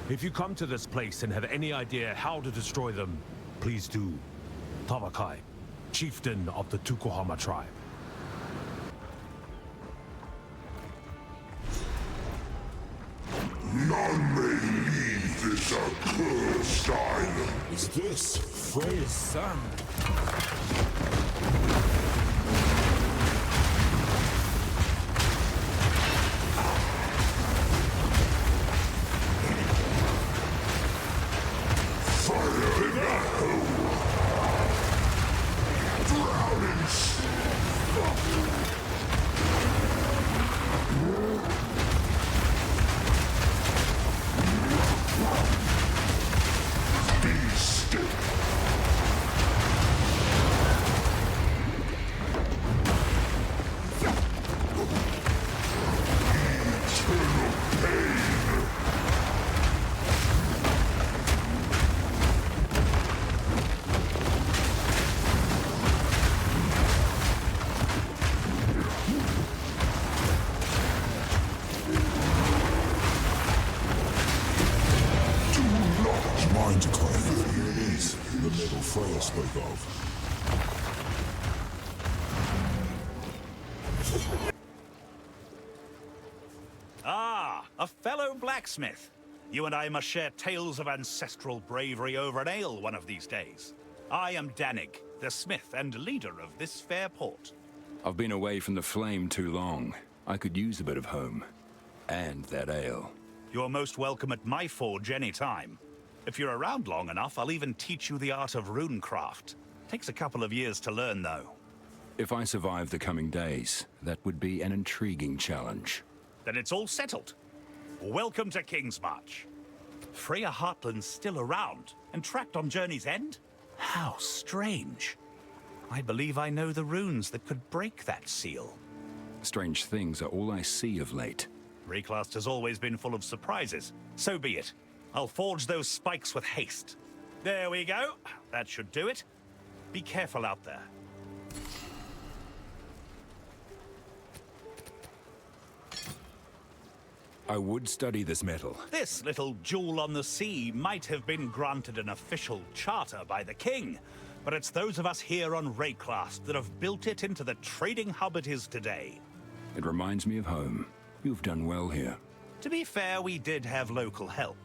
If you come to this place and have any idea how to destroy them, please do. Tavakai, chieftain of the Tukohama tribe. None may leave this cursed island. Is this Freya's son? Fire in that hole! Drowning be still! Eternal pain! Mind decline. Here it is, the metal Freya spoke of. Ah, a fellow blacksmith. You and I must share tales of ancestral bravery over an ale one of these days. I am Danig, the smith and leader of this fair port. I've been away from the flame too long. I could use a bit of home. And that ale. You're most welcome at my forge any time. If you're around long enough, I'll even teach you the art of runecraft. Takes a couple of years to learn, though. If I survive the coming days, that would be an intriguing challenge. Then it's all settled. Welcome to Kingsmarch. Freya Heartland's still around, and tracked on Journey's End? How strange. I believe I know the runes that could break that seal. Strange things are all I see of late. Reclast has always been full of surprises. So be it. I'll forge those spikes with haste. There we go. That should do it. Be careful out there. I would study this metal. This little jewel on the sea might have been granted an official charter by the king, but it's those of us here on Reclast that have built it into the trading hub it is today. It reminds me of home. You've done well here. To be fair, we did have local help.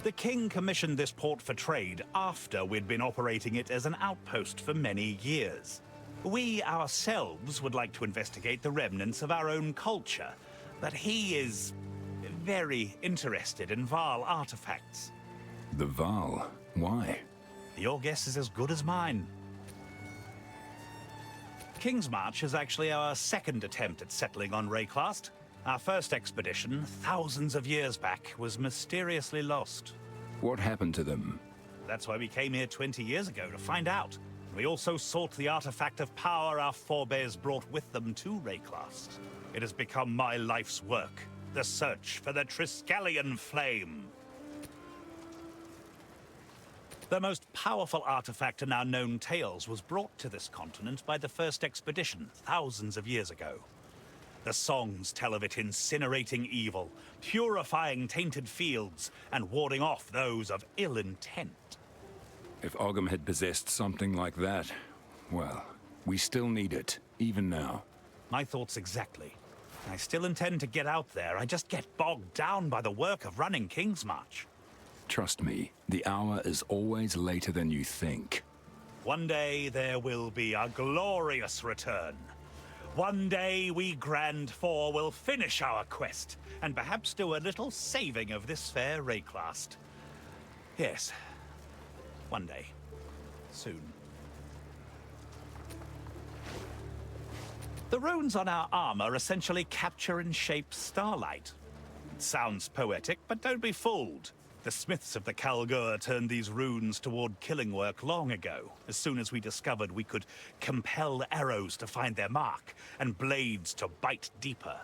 The king commissioned this port for trade after we'd been operating it as an outpost for many years. We ourselves would like to investigate the remnants of our own culture, but he is very interested in Vaal artifacts. The Vaal? Why? Your guess is as good as mine. Kingsmarch is actually our second attempt at settling on Reclast. Our first expedition, thousands of years back, was mysteriously lost. What happened to them? That's why we came here 20 years ago, to find out. We also sought the artifact of power our forebears brought with them to Reclast. It has become my life's work, the search for the Triskelion flame. The most powerful artifact in our known tales was brought to this continent by the first expedition, thousands of years ago. The songs tell of it incinerating evil, purifying tainted fields, and warding off those of ill intent. If Ogham had possessed something like that, well, we still need it, even now. My thoughts exactly. I still intend to get out there, I just get bogged down by the work of running Kingsmarch. Trust me, the hour is always later than you think. One day there will be a glorious return. One day we Grand Four will finish our quest, and perhaps do a little saving of this fair Reclast. Yes, one day. Soon. The runes on our armor essentially capture and shape starlight. It sounds poetic, but don't be fooled. The smiths of the Kalgur turned these runes toward killing work long ago, as soon as we discovered we could compel arrows to find their mark, and blades to bite deeper.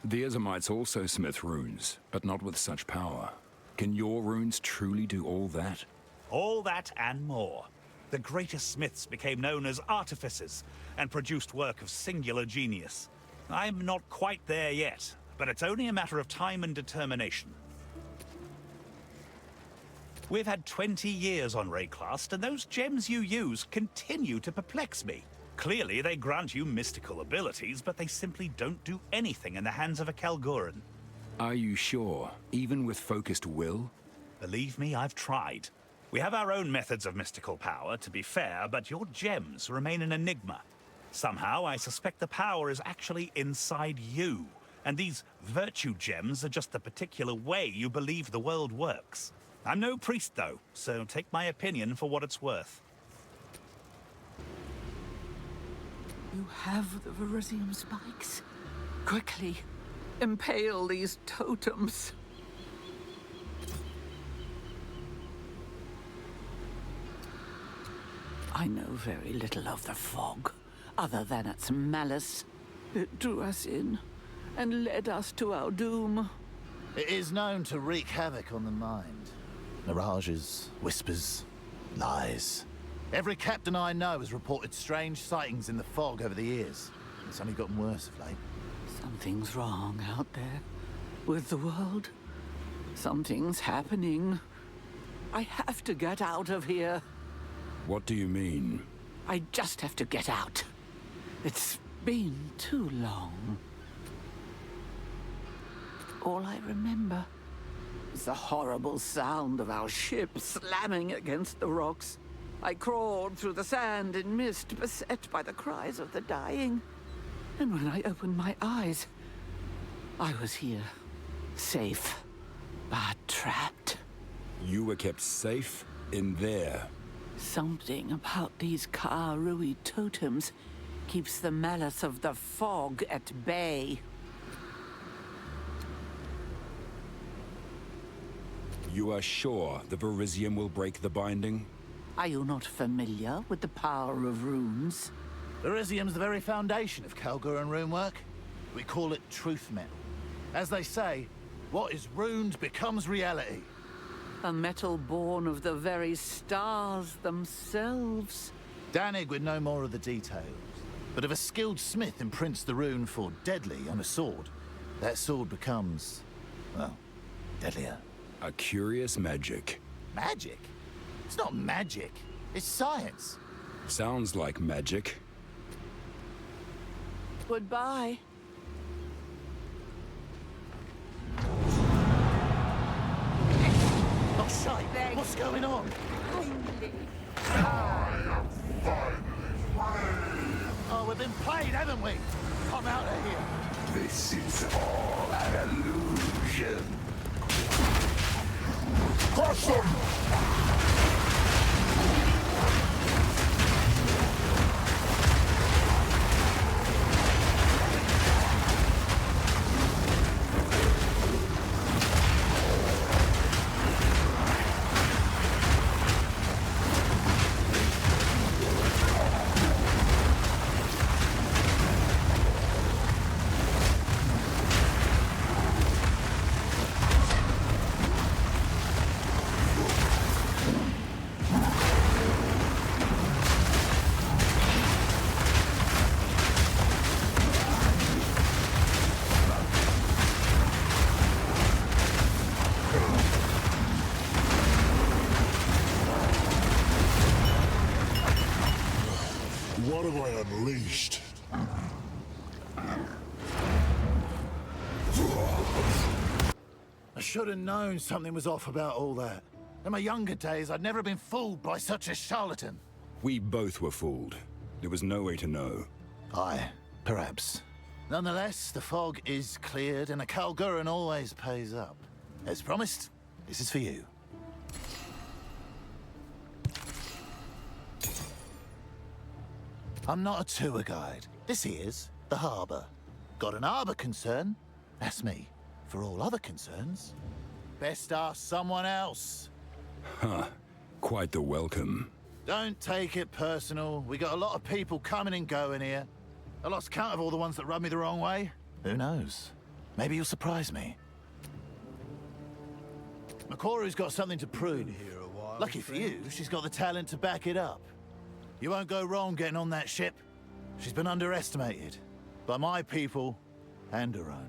The Izamites also smith runes, but not with such power. Can your runes truly do all that? All that and more. The greatest smiths became known as artificers, and produced work of singular genius. I'm not quite there yet, but it's only a matter of time and determination. We've had 20 years on Reclast, and those gems you use continue to perplex me. Clearly, they grant you mystical abilities, but they simply don't do anything in the hands of a Kalguran. Are you sure, even with focused will? Believe me, I've tried. We have our own methods of mystical power, to be fair, but your gems remain an enigma. Somehow, I suspect the power is actually inside you, and these virtue gems are just the particular way you believe the world works. I'm no priest, though, so take my opinion for what it's worth. You have the Verisium spikes? Quickly, impale these totems. I know very little of the fog, other than its malice. It drew us in and led us to our doom. It is known to wreak havoc on the mind. Mirages, whispers, lies. Every captain I know has reported strange sightings in the fog over the years. It's only gotten worse of late. Something's wrong out there with the world. Something's happening. I have to get out of here. What do you mean? I just have to get out. It's been too long. All I remember is the horrible sound of our ship slamming against the rocks. I crawled through the sand and mist, beset by the cries of the dying. And when I opened my eyes, I was here, safe, but trapped. You were kept safe in there. Something about these Karui totems keeps the malice of the fog at bay. You are sure the Verisium will break the binding? Are you not familiar with the power of runes? Verisium's the very foundation of Kalguran runework. We call it truth metal. As they say, what is runed becomes reality. A metal born of the very stars themselves. Danig would know more of the details. But if a skilled smith imprints the rune for deadly on a sword, that sword becomes, well, deadlier. A curious magic. Magic? It's not magic. It's science. Sounds like magic. Goodbye. Oh, shite! What's going on? Oh, we've been played, haven't we? Come out of here. This is all an illusion. Crush them! What have I unleashed? I should have known something was off about all that. In my younger days, I'd never been fooled by such a charlatan. We both were fooled. There was no way to know. Aye, perhaps. Nonetheless, the fog is cleared and a Kalguran always pays up. As promised, this is for you. I'm not a tour guide. This here's the harbour. Got an harbour concern? That's me. For all other concerns, best ask someone else. Huh. Quite the welcome. Don't take it personal. We got a lot of people coming and going here. I lost count of all the ones that rubbed me the wrong way. Who knows? Maybe you'll surprise me. Makoru's got something to prove. Lucky for you, she's got the talent to back it up. You won't go wrong getting on that ship. She's been underestimated. By my people, and her own.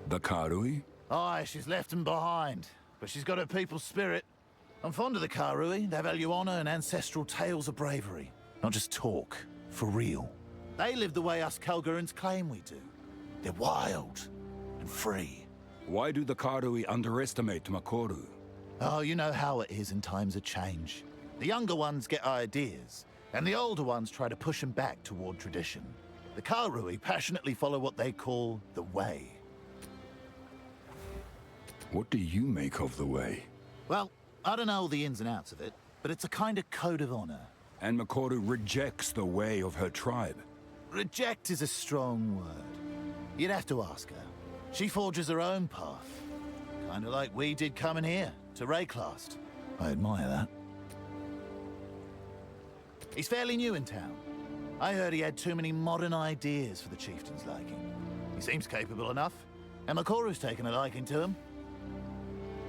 The Karui? Aye, she's left them behind. But she's got her people's spirit. I'm fond of the Karui. They value honor and ancestral tales of bravery. Not just talk. For real. They live the way us Kalgurans claim we do. They're wild and free. Why do the Karui underestimate Makoru? Oh, you know how it is in times of change. The younger ones get ideas, and the older ones try to push them back toward tradition. The Karui passionately follow what they call the Way. What do you make of the Way? Well, I don't know all the ins and outs of it, but it's a kind of code of honor. And Makoru rejects the way of her tribe. Reject is a strong word. You'd have to ask her. She forges her own path. Kinda like we did coming here, to Rayclast. I admire that. He's fairly new in town. I heard he had too many modern ideas for the chieftain's liking. He seems capable enough, and Makoru's taken a liking to him.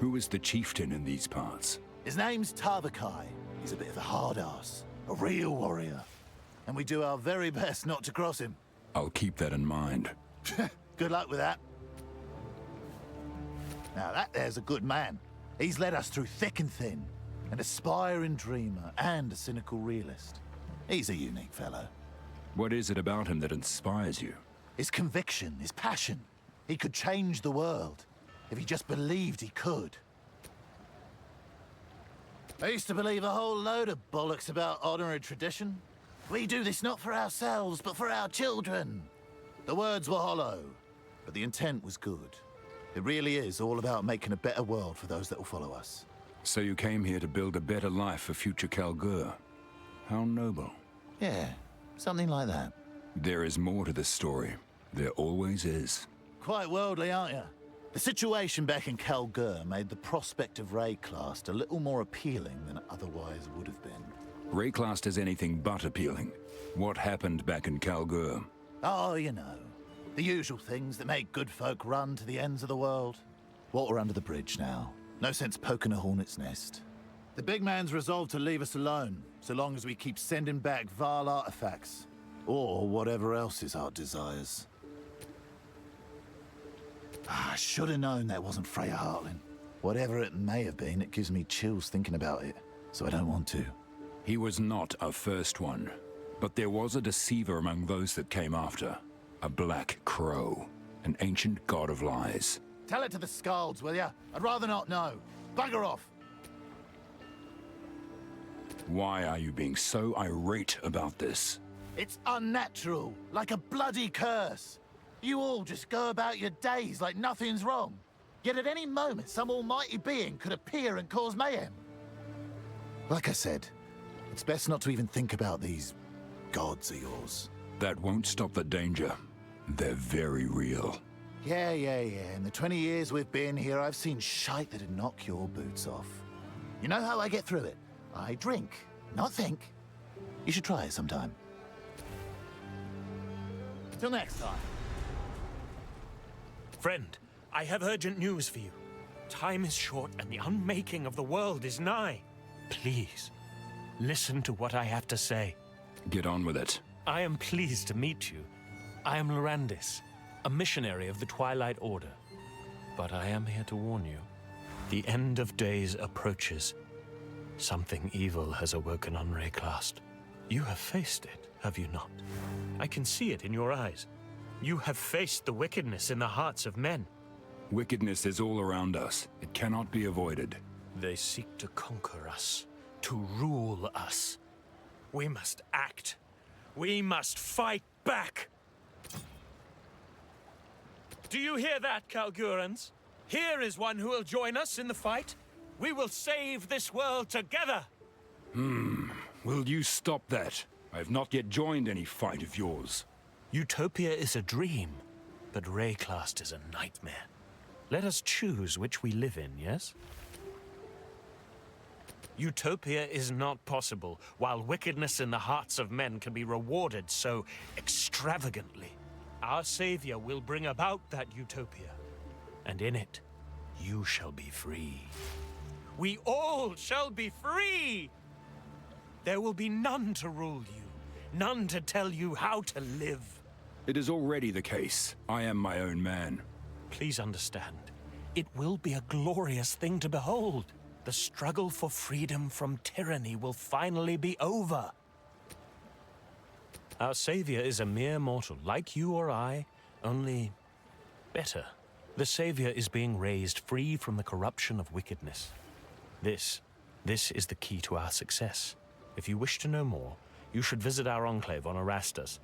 Who is the chieftain in these parts? His name's Tavakai. He's a bit of a hard-ass, a real warrior. And we do our very best not to cross him. I'll keep that in mind. Good luck with that. Now that there's a good man. He's led us through thick and thin. An aspiring dreamer and a cynical realist. He's a unique fellow. What is it about him that inspires you? His conviction, his passion. He could change the world, if he just believed he could. I used to believe a whole load of bollocks about honor and tradition. We do this not for ourselves, but for our children. The words were hollow, but the intent was good. It really is all about making a better world for those that will follow us. So you came here to build a better life for future Kalgur. How noble. Yeah, something like that. There is more to this story. There always is. Quite worldly, aren't you? The situation back in Kalgur made the prospect of Rayclast a little more appealing than it otherwise would have been. Rayclast is anything but appealing. What happened back in Kalgur? Oh, you know. The usual things that make good folk run to the ends of the world. Water under the bridge now. No sense poking a hornet's nest. The big man's resolved to leave us alone, so long as we keep sending back Vaal artifacts. Or whatever else his heart desires. I should have known that wasn't Freya Hartling. Whatever it may have been, it gives me chills thinking about it, so I don't want to. He was not a first one, but there was a deceiver among those that came after. A black crow, an ancient god of lies. Tell it to the Skalds, will ya? I'd rather not know. Bugger off! Why are you being so irate about this? It's unnatural, like a bloody curse. You all just go about your days like nothing's wrong. Yet at any moment, some almighty being could appear and cause mayhem. Like I said, it's best not to even think about these gods of yours. That won't stop the danger. They're very real. Yeah. In the 20 years we've been here, I've seen shite that'd knock your boots off. You know how I get through it? I drink, not think. You should try it sometime. Till next time. Friend, I have urgent news for you. Time is short and the unmaking of the world is nigh. Please, listen to what I have to say. Get on with it. I am pleased to meet you. I am Lorandis, a missionary of the Twilight Order. But I am here to warn you. The end of days approaches. Something evil has awoken on Rayclast. You have faced it, have you not? I can see it in your eyes. You have faced the wickedness in the hearts of men. Wickedness is all around us. It cannot be avoided. They seek to conquer us, to rule us. We must act. We must fight back. Do you hear that, Kalgurans? Here is one who will join us in the fight. We will save this world together. Will you stop that? I have not yet joined any fight of yours. Utopia is a dream, but Rayclast is a nightmare. Let us choose which we live in, yes? Utopia is not possible, while wickedness in the hearts of men can be rewarded so extravagantly. Our Savior will bring about that utopia, and in it, you shall be free. We all shall be free! There will be none to rule you, none to tell you how to live. It is already the case. I am my own man. Please understand, it will be a glorious thing to behold. The struggle for freedom from tyranny will finally be over. Our Savior is a mere mortal, like you or I, only better. The Savior is being raised free from the corruption of wickedness. This is the key to our success. If you wish to know more, you should visit our enclave on Erastus.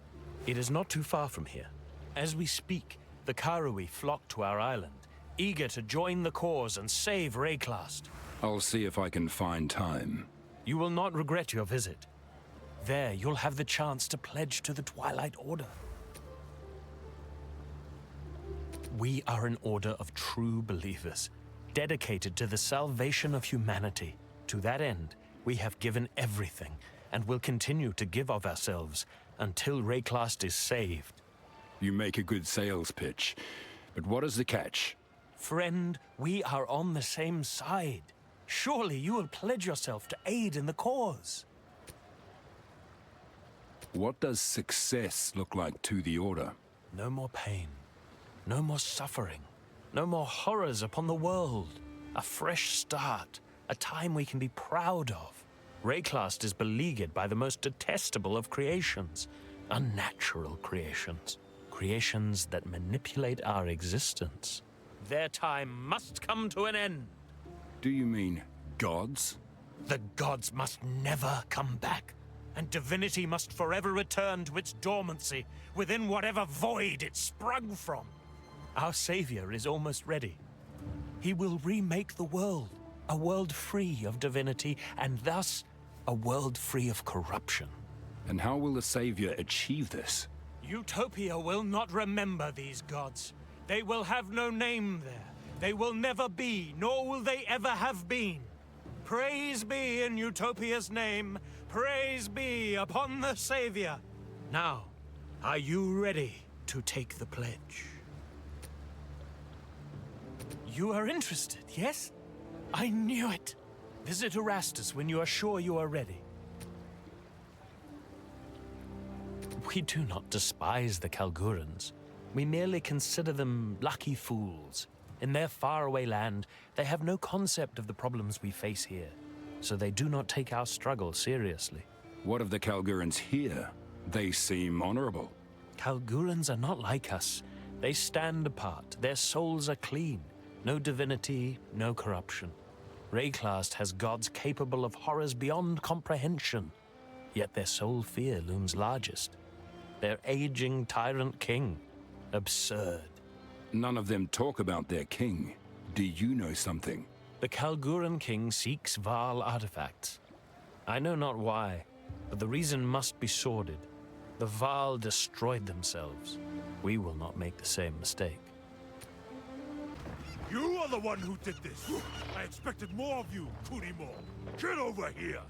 It is not too far from here. As we speak, the Karui flock to our island, eager to join the cause and save Rayclast. I'll see if I can find time. You will not regret your visit. There, you'll have the chance to pledge to the Twilight Order. We are an order of true believers, dedicated to the salvation of humanity. To that end, we have given everything, and will continue to give of ourselves until Rayclast is saved. You make a good sales pitch, but what is the catch? Friend, we are on the same side. Surely you will pledge yourself to aid in the cause. What does success look like to the Order? No more pain. No more suffering. No more horrors upon the world. A fresh start. A time we can be proud of. Rayclast is beleaguered by the most detestable of creations. Unnatural creations. Creations that manipulate our existence. Their time must come to an end. Do you mean gods? The gods must never come back. And divinity must forever return to its dormancy within whatever void it sprung from. Our Savior is almost ready. He will remake the world, a world free of divinity, and thus a world free of corruption. And how will the Savior achieve this? Utopia will not remember these gods. They will have no name there. They will never be, nor will they ever have been. Praise be in Utopia's name. Praise be upon the Savior. Now, are you ready to take the pledge? You are interested, yes? I knew it. Visit Erastus when you are sure you are ready. We do not despise the Kalgurans. We merely consider them lucky fools. In their faraway land, they have no concept of the problems we face here, so they do not take our struggle seriously. What of the Kalgurans here? They seem honorable. Kalgurans are not like us. They stand apart. Their souls are clean. No divinity, no corruption. Rayclast has gods capable of horrors beyond comprehension, yet their sole fear looms largest. Their aging tyrant king. Absurd. None of them talk about their king. Do you know something? The Kalguran king seeks Vaal artifacts. I know not why, but the reason must be sordid. The Vaal destroyed themselves. We will not make the same mistake. You are the one who did this! I expected more of you, Kurimo! Get over here!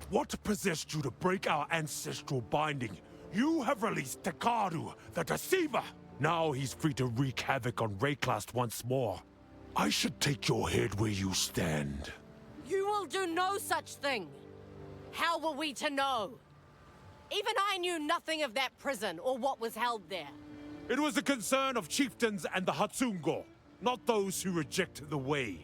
What possessed you to break our ancestral binding? You have released Takaru, the Deceiver! Now he's free to wreak havoc on Rayclast once more. I should take your head where you stand. You will do no such thing! How were we to know? Even I knew nothing of that prison or what was held there. It was the concern of chieftains and the Hatsungo, not those who reject the way.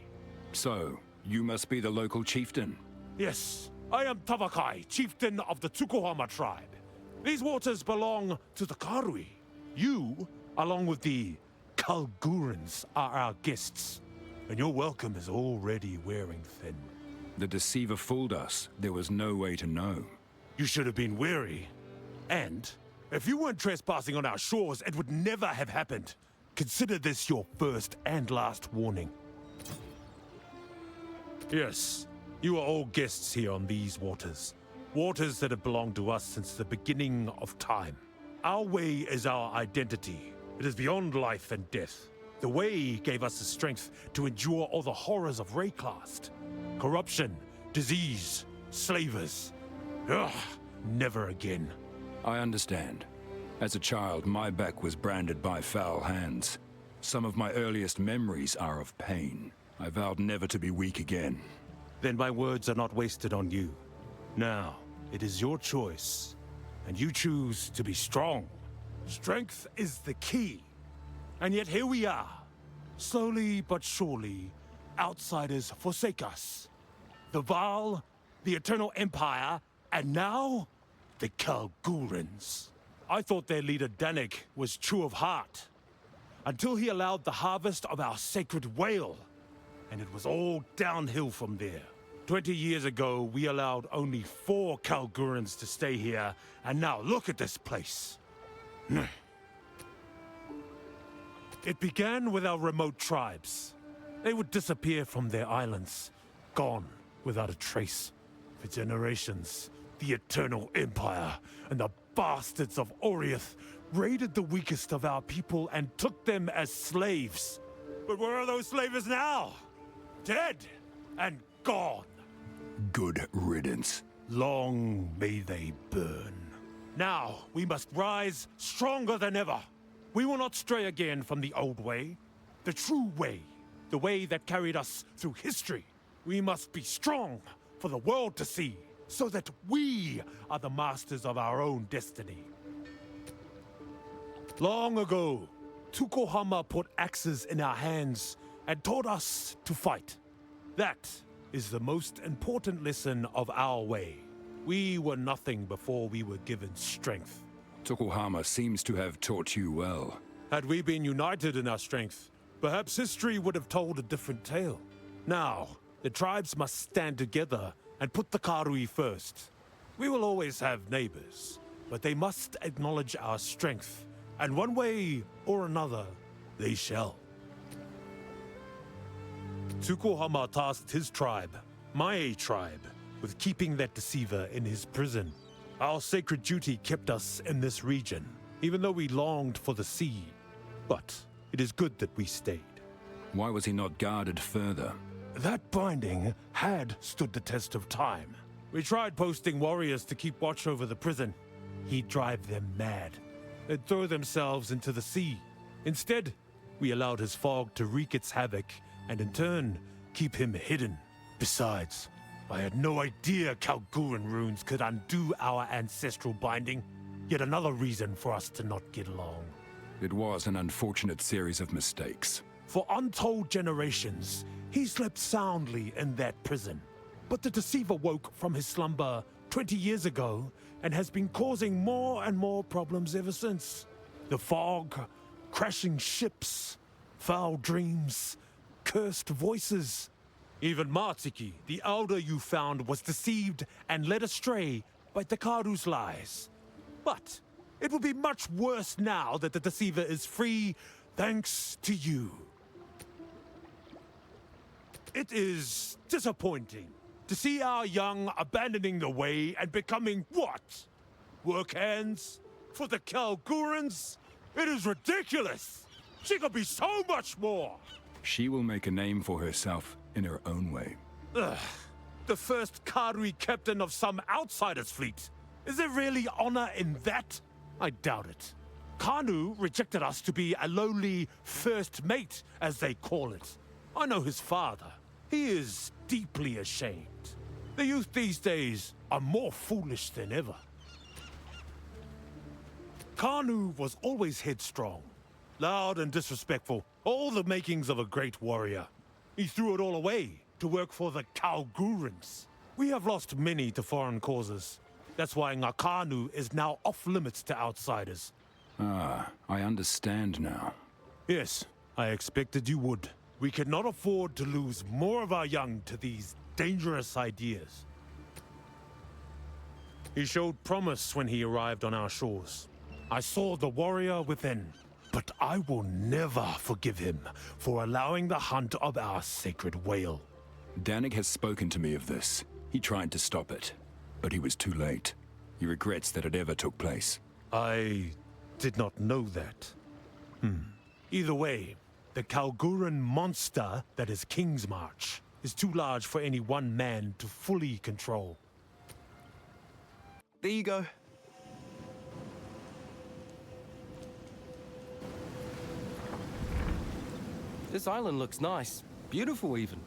So, you must be the local chieftain? Yes, I am Tavakai, chieftain of the Tsukuhama tribe. These waters belong to the Karui. You, along with the Kalgurans, are our guests, and your welcome is already wearing thin. The Deceiver fooled us. There was no way to know. You should have been wary. And if you weren't trespassing on our shores, it would never have happened. Consider this your first and last warning. Yes, you are all guests here on these waters. Waters that have belonged to us since the beginning of time. Our way is our identity. It is beyond life and death. The way gave us the strength to endure all the horrors of Rayclast. Corruption, disease, slavers. Ugh, never again. I understand. As a child, my back was branded by foul hands. Some of my earliest memories are of pain. I vowed never to be weak again. Then my words are not wasted on you. Now, it is your choice, and you choose to be strong. Strength is the key. And yet here we are. Slowly but surely, outsiders forsake us. The Vaal, the Eternal Empire, and now, the Kalgurans. I thought their leader Danik was true of heart, until he allowed the harvest of our sacred whale, and it was all downhill from there. 20 years ago, we allowed only 4 Kalgurans to stay here, and now look at this place. It began with our remote tribes. They would disappear from their islands, gone without a trace. For generations, the Eternal Empire and the bastards of Oriath raided the weakest of our people and took them as slaves. But where are those slaves now? Dead and gone. Good riddance. Long may they burn. Now we must rise stronger than ever. We will not stray again from the old way, the true way, the way that carried us through history. We must be strong for the world to see, so that we are the masters of our own destiny. Long ago, Tukohama put axes in our hands and taught us to fight. That is the most important lesson of our way. We were nothing before we were given strength. Tokuhama seems to have taught you well. Had we been united in our strength, perhaps history would have told a different tale. Now, the tribes must stand together and put the Karui first. We will always have neighbors, but they must acknowledge our strength, and one way or another, they shall. Tsukuhama tasked his tribe, my tribe, with keeping that deceiver in his prison. Our sacred duty kept us in this region, even though we longed for the sea. But it is good that we stayed. Why was he not guarded further? That binding had stood the test of time. We tried posting warriors to keep watch over the prison. He'd drive them mad. They'd throw themselves into the sea. Instead, we allowed his fog to wreak its havoc, and in turn, keep him hidden. Besides, I had no idea Kalguran runes could undo our ancestral binding. Yet another reason for us to not get along. It was an unfortunate series of mistakes. For untold generations, he slept soundly in that prison. But the deceiver woke from his slumber 20 years ago and has been causing more and more problems ever since. The fog, crashing ships, foul dreams, cursed voices. Even Matsiki, the elder you found, was deceived and led astray by Takaru's lies. But it will be much worse now that the deceiver is free, thanks to you. It is disappointing to see our young abandoning the way and becoming what? Work hands? For the Kalgurans? It is ridiculous! She could be so much more! She will make a name for herself in her own way. Ugh. The first Karui captain of some outsider's fleet. Is there really honor in that? I doubt it. Kanu rejected us to be a lowly first mate, as they call it. I know his father. He is deeply ashamed. The youth these days are more foolish than ever. Kanu was always headstrong, loud and disrespectful, all the makings of a great warrior. He threw it all away to work for the Kalgurans. We have lost many to foreign causes. That's why Ngamakanui is now off-limits to outsiders. Ah, I understand now. Yes, I expected you would. We cannot afford to lose more of our young to these dangerous ideas. He showed promise when he arrived on our shores. I saw the warrior within, but I will never forgive him for allowing the hunt of our sacred whale. Danik has spoken to me of this. He tried to stop it, but he was too late. He regrets that it ever took place. I did not know that. Either way, the Kalguran monster that is Kingsmarch is too large for any one man to fully control. There you go. This island looks nice. Beautiful even.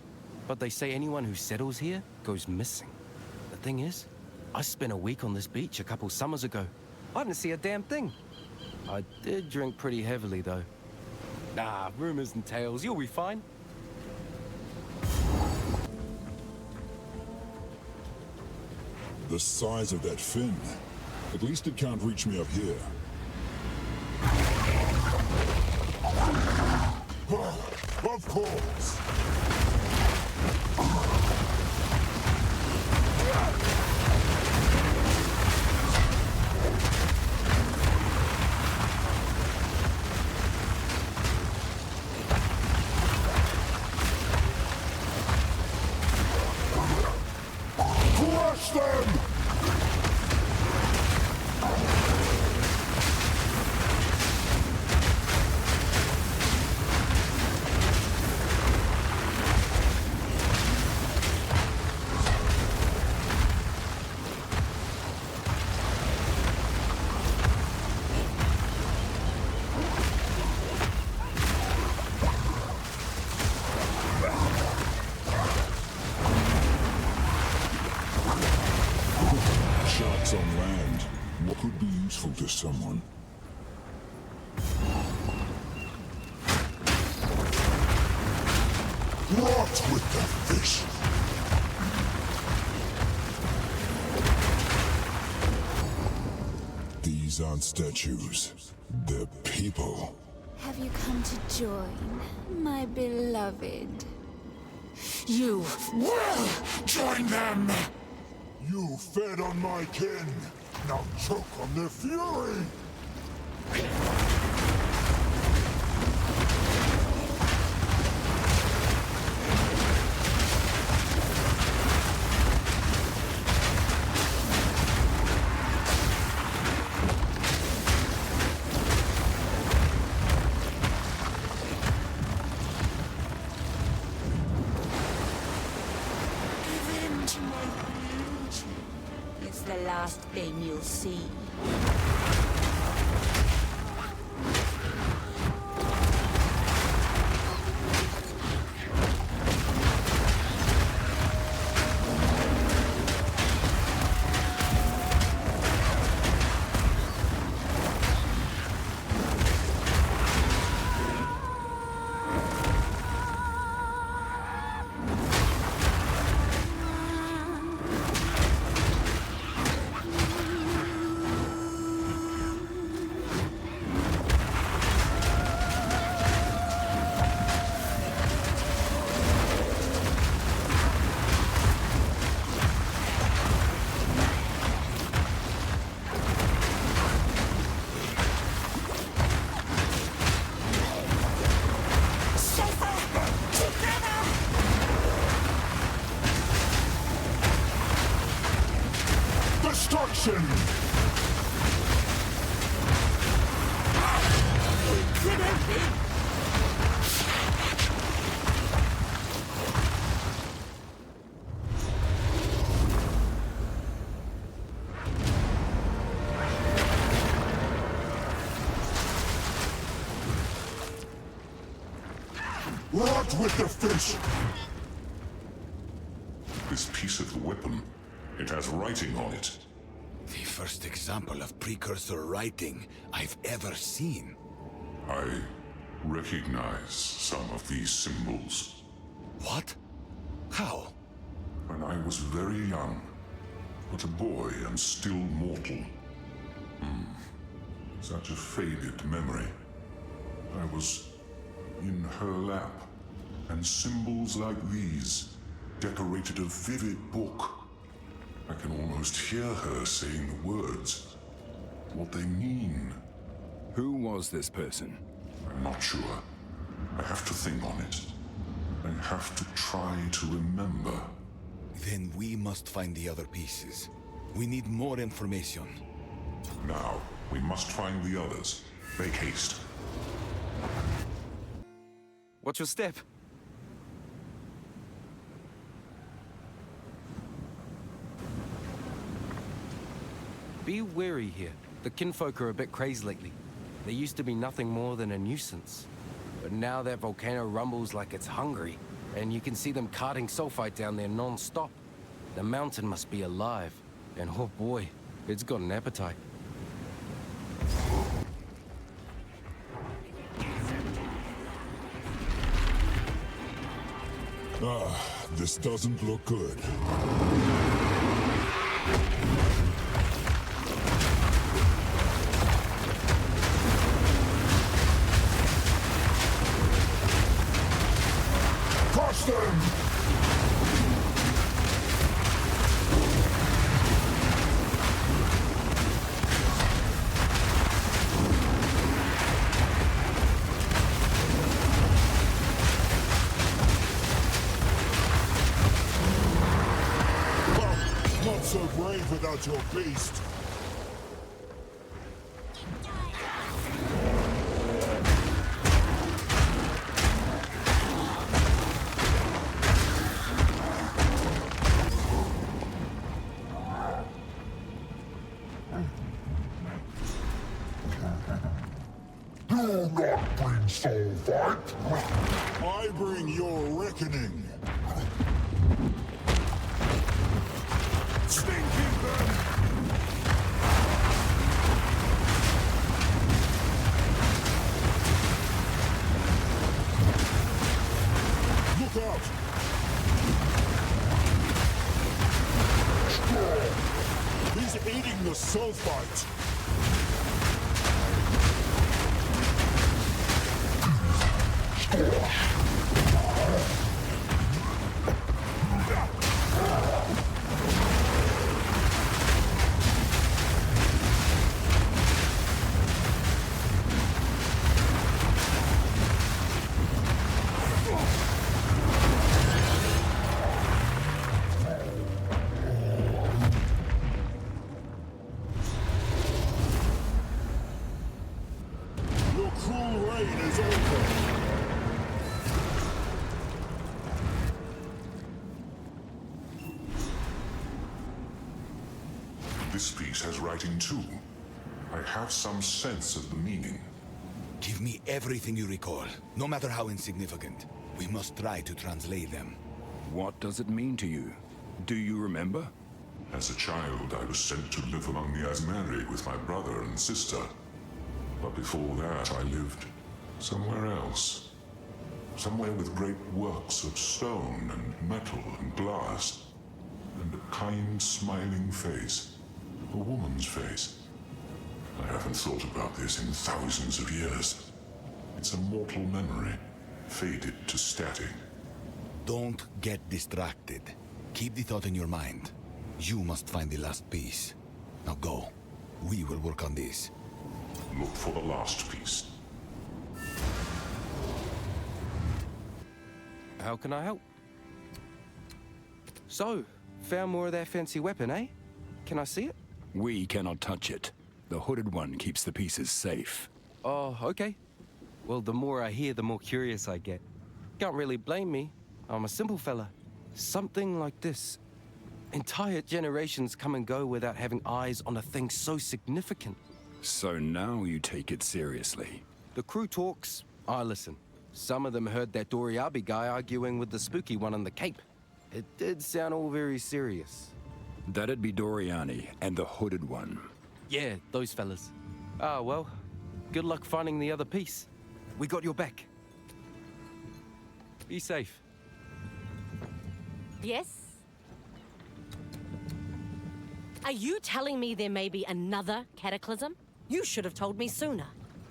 But they say anyone who settles here goes missing. The thing is, I spent a week on this beach a couple summers ago. I didn't see a damn thing. I did drink pretty heavily though. Nah, rumors and tales, you'll be fine. The size of that fin. At least it can't reach me up here. Of course. Crush them! Sharks on land. What could be useful to someone? Rot with the fish! These aren't statues. They're people. Have you come to join, my beloved? You will join them! You fed on my kin. Now choke on their fury! It's the last thing you'll see. Destruction! Rot with the fish! This piece of the weapon, it has writing on it. The first example of precursor writing I've ever seen. I recognize some of these symbols. What? How? When I was very young, but a boy and still mortal. Such a faded memory. I was in her lap, and symbols like these decorated a vivid book. I can almost hear her saying the words, what they mean. Who was this person? I'm not sure. I have to think on it. I have to try to remember. Then we must find the other pieces. We need more information. Now, we must find the others. Make haste. Watch your step. Be wary here. The kinfolk are a bit crazed lately. They used to be nothing more than a nuisance. But now that volcano rumbles like it's hungry, and you can see them carting sulfite down there non-stop. The mountain must be alive. And oh boy, it's got an appetite. This doesn't look good. them! Not so brave without your beast. Do not bring soul fight. I bring your reckoning. Stinking burn! Look out! He's eating the sulfite! Your cruel reign is over! This piece has writing too. I have some sense of the meaning. Give me everything you recall, no matter how insignificant. We must try to translate them. What does it mean to you? Do you remember? As a child, I was sent to live among the Asmari with my brother and sister. But before that, I lived somewhere else. Somewhere with great works of stone and metal and glass. And a kind, smiling face. A woman's face. I haven't thought about this in thousands of years. It's a mortal memory, faded to static. Don't get distracted. Keep the thought in your mind. You must find the last piece. Now go. We will work on this. Look for the last piece. How can I help? So, found more of that fancy weapon, eh? Can I see it? We cannot touch it. The hooded one keeps the pieces safe. Oh, okay. Well, the more I hear, the more curious I get. Can't really blame me. I'm a simple fella. Something like this. Entire generations come and go without having eyes on a thing so significant. So now you take it seriously. The crew talks, I listen. Some of them heard that Doriabi guy arguing with the spooky one on the Cape. It did sound all very serious. That'd be Doriani and the hooded one. Yeah, those fellas. Ah, well, good luck finding the other piece. We got your back. Be safe. Yes? Are you telling me there may be another cataclysm? You should have told me sooner.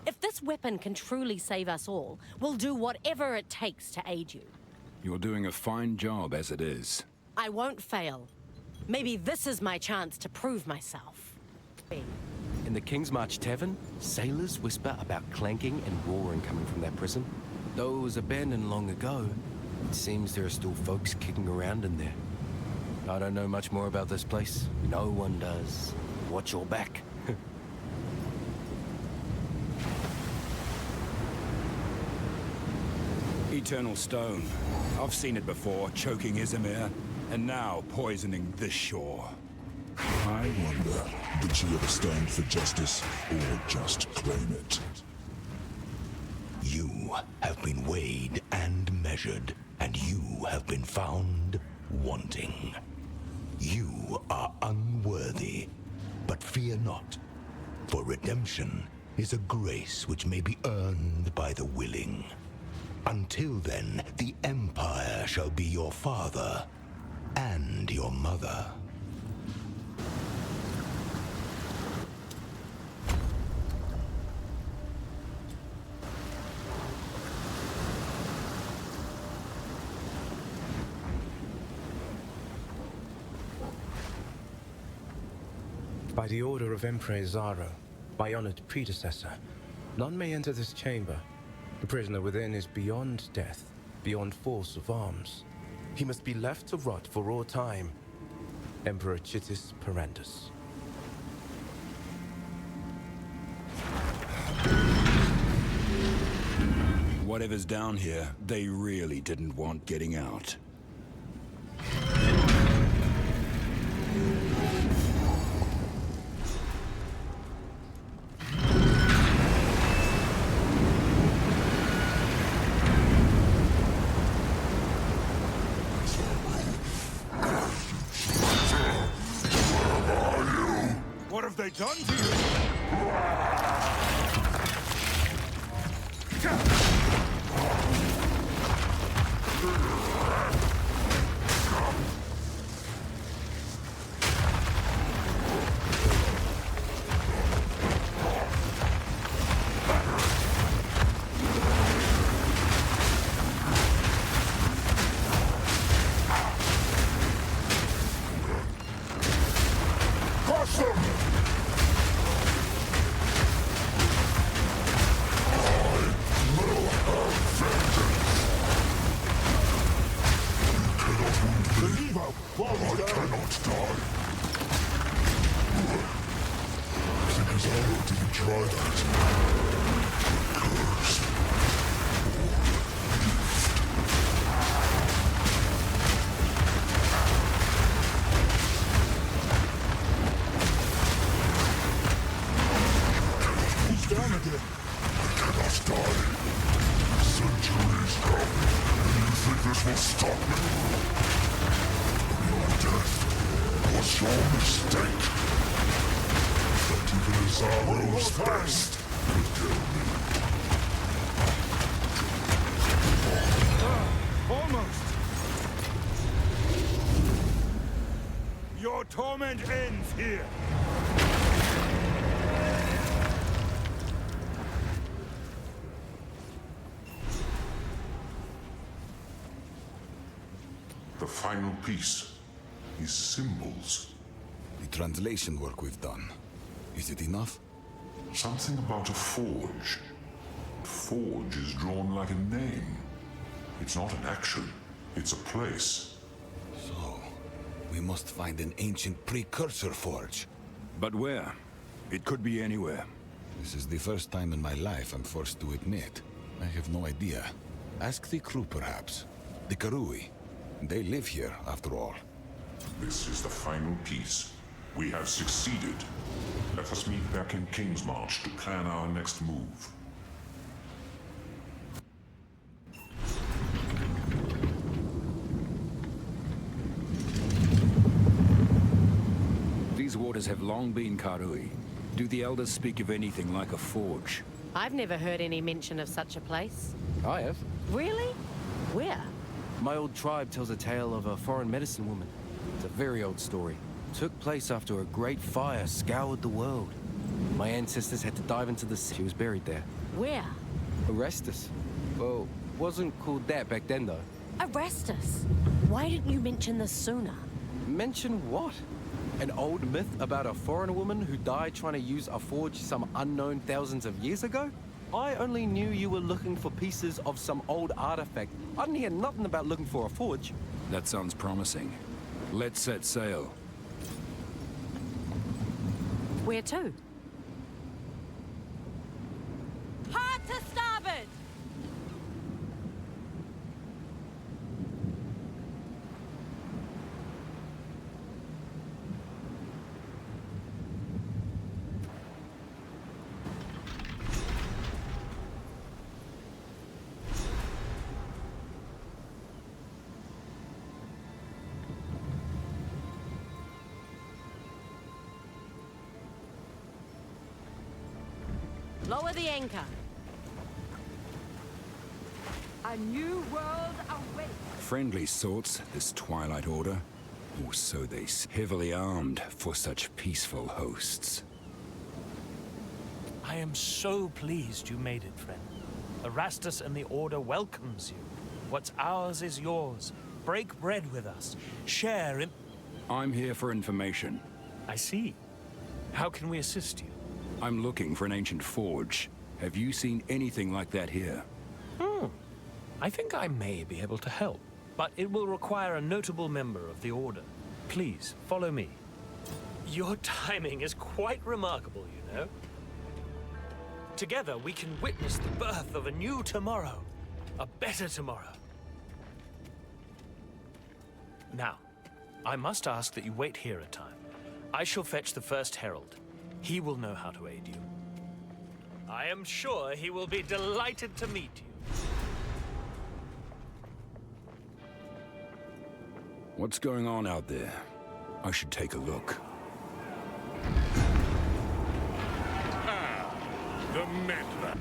If this weapon can truly save us all, we'll do whatever it takes to aid you. You're doing a fine job as it is. I won't fail. Maybe this is my chance to prove myself. In the Kingsmarch tavern, sailors whisper about clanking and roaring coming from that prison. Though it was abandoned long ago, it seems there are still folks kicking around in there. I don't know much more about this place. No one does. Watch your back. Eternal stone. I've seen it before, choking Izmir, and now poisoning this shore. I wonder, did she ever stand for justice, or just claim it? You have been weighed and measured, and you have been found wanting. You are unworthy, but fear not, for redemption is a grace which may be earned by the willing. Until then, the Empire shall be your father and your mother. By the order of Emperor Zaro, my honored predecessor, none may enter this chamber. The prisoner within is beyond death, beyond force of arms. He must be left to rot for all time. Emperor Chitis Perandus. Whatever's down here, they really didn't want getting out. What have they done to you? Your torment ends here. The final piece is symbols. The translation work we've done, is it enough? Something about a forge. Forge is drawn like a name. It's not an action, it's a place. So, we must find an ancient precursor forge. But where? It could be anywhere. This is the first time in my life I'm forced to admit. I have no idea. Ask the crew, perhaps. The Karui. They live here, after all. This is the final piece. We have succeeded. Let us meet back in Kingsmarch to plan our next move. These waters have long been Karui. Do the elders speak of anything like a forge? I've never heard any mention of such a place. I have. Really? Where? My old tribe tells a tale of a foreign medicine woman. It's a very old story. Took place after a great fire scoured the world. My ancestors had to dive into the sea. She was buried there. Where? Arrestus. Well, wasn't called that back then, though. Arrestus? Why didn't you mention this sooner? Mention what? An old myth about a foreign woman who died trying to use a forge some unknown thousands of years ago? I only knew you were looking for pieces of some old artifact. I didn't hear nothing about looking for a forge. That sounds promising. Let's set sail. Where to? Hard to starboard! Lower the anchor. A new world awaits. Friendly sorts, this Twilight Order. Or so they heavily armed for such peaceful hosts. I am so pleased you made it, friend. Erastus and the Order welcomes you. What's ours is yours. Break bread with us. Share in... I'm here for information. I see. How can we assist you? I'm looking for an ancient forge. Have you seen anything like that here? I think I may be able to help, but it will require a notable member of the Order. Please, follow me. Your timing is quite remarkable, you know. Together, we can witness the birth of a new tomorrow. A better tomorrow. Now, I must ask that you wait here a time. I shall fetch the first herald. He will know how to aid you. I am sure he will be delighted to meet you. What's going on out there? I should take a look. The meddler.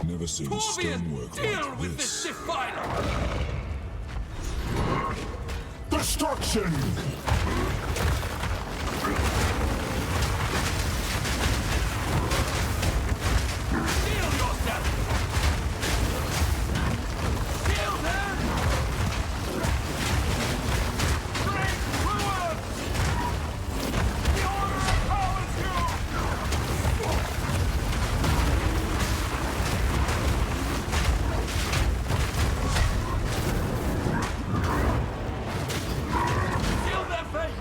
Never seen stonework like with this. this defiler! Destruction! Shield yourself! Shield her! Great Druids! The Order empowers you! Seal their fate!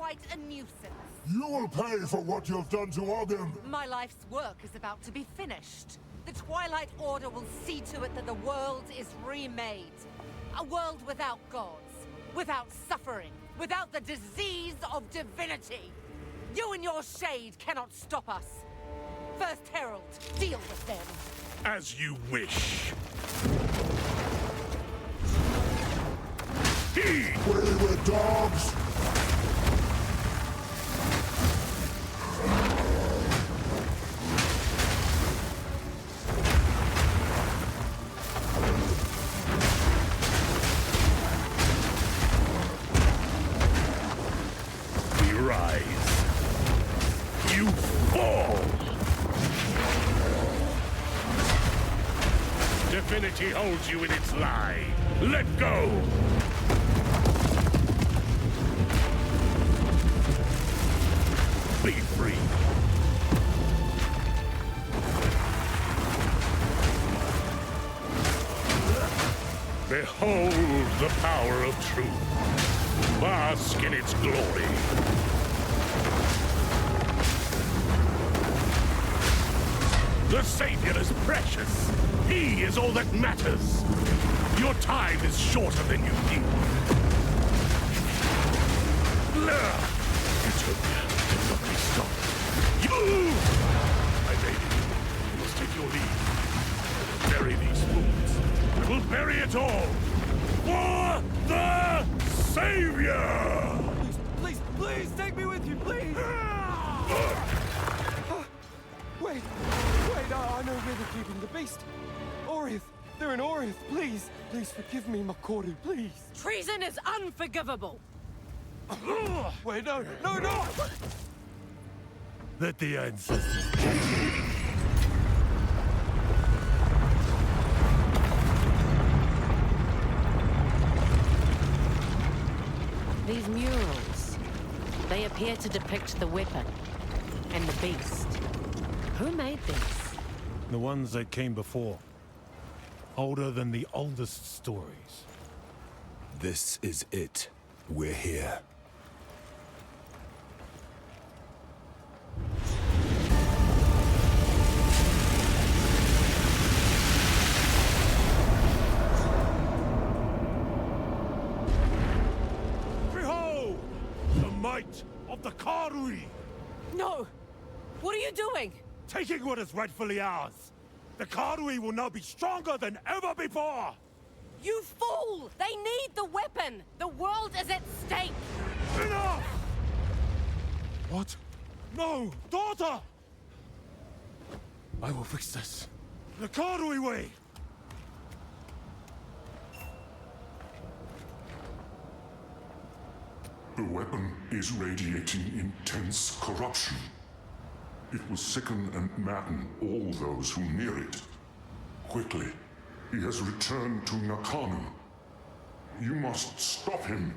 downright a nuisance. You will pay for what you've done to Ogden! My life's work is about to be finished. The Twilight Order will see to it that the world is remade. A world without gods, without suffering, without the disease of divinity. You and your shade cannot stop us. First Herald, deal with them. As you wish. Wayward dogs! We rise. You fall! Divinity holds you in its lie. Let go! Be free. Behold the power of truth. Bask in its glory. The Savior is precious. He is all that matters. Your time is shorter than you think. Utopia cannot be stopped. You! I made it. You must take your leave. Bury these fools. I will bury it all. For the Savior! Please take me with you, please! Wait, I know where they're keeping the beast. Orith, they're in Orith, please. Please forgive me, Makoru, please. Treason is unforgivable. Wait, no! Let the ancestors These murals, they appear to depict the weapon and the beast. Who made these? The ones that came before. Older than the oldest stories. This is it. We're here. Behold! The might of the Karui! No! What are you doing? Taking what is rightfully ours! The Karui will now be stronger than ever before! You fool! They need the weapon! The world is at stake! Enough! What? No! Daughter! I will fix this. The Karui way! The weapon is radiating intense corruption. It will sicken and madden all those who near it. Quickly, he has returned to Ngamakanui. You must stop him.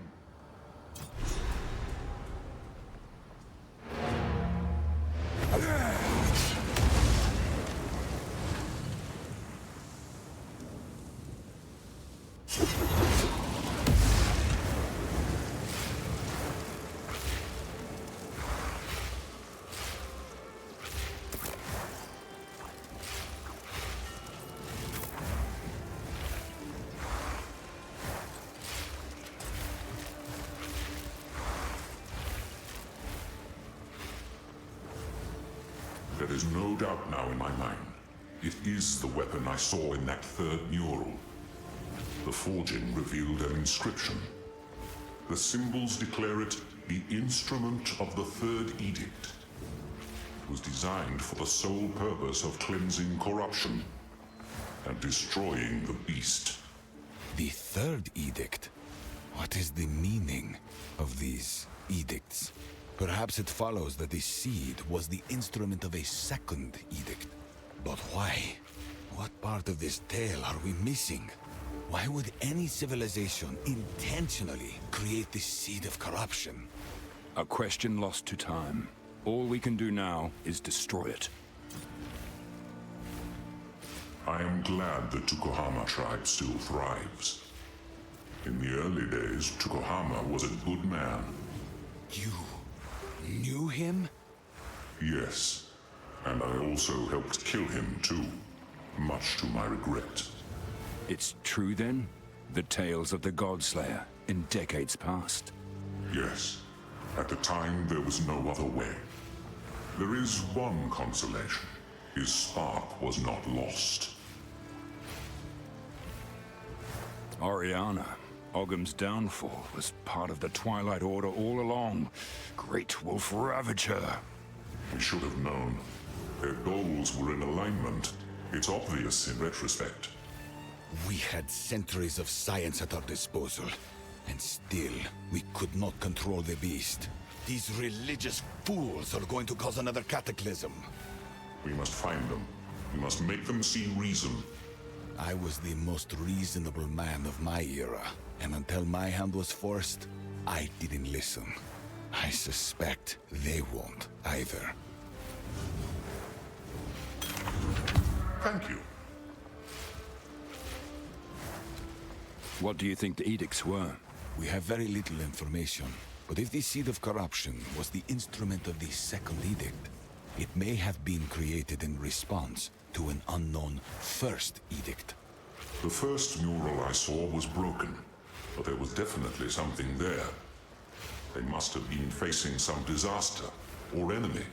There is no doubt now in my mind. It is the weapon I saw in that third mural. The forging revealed an inscription. The symbols declare it the instrument of the Third Edict. It was designed for the sole purpose of cleansing corruption and destroying the beast. The Third Edict? What is the meaning of these edicts? Perhaps it follows that the seed was the instrument of a second edict. But why? What part of this tale are we missing? Why would any civilization intentionally create this seed of corruption? A question lost to time. All we can do now is destroy it. I am glad the Tukohama tribe still thrives. In the early days, Tukohama was a good man. You Knew him? Yes, and I also helped kill him too, much to my regret. It's true then? The tales of the Godslayer in decades past? Yes. At the time, there was no other way. There is one consolation. His spark was not lost. Oriana, Ogham's downfall, was part of the Twilight Order all along. Great Wolf Ravager. We should have known. Their goals were in alignment. It's obvious in retrospect. We had centuries of science at our disposal, and still, we could not control the beast. These religious fools are going to cause another cataclysm. We must find them. We must make them see reason. I was the most reasonable man of my era, and until my hand was forced, I didn't listen. I suspect they won't either. Thank you. What do you think the edicts were? We have very little information, but if the Seed of Corruption was the instrument of the Second Edict, it may have been created in response to an unknown First Edict. The first mural I saw was broken, but there was definitely something there. They must have been facing some disaster, or enemy,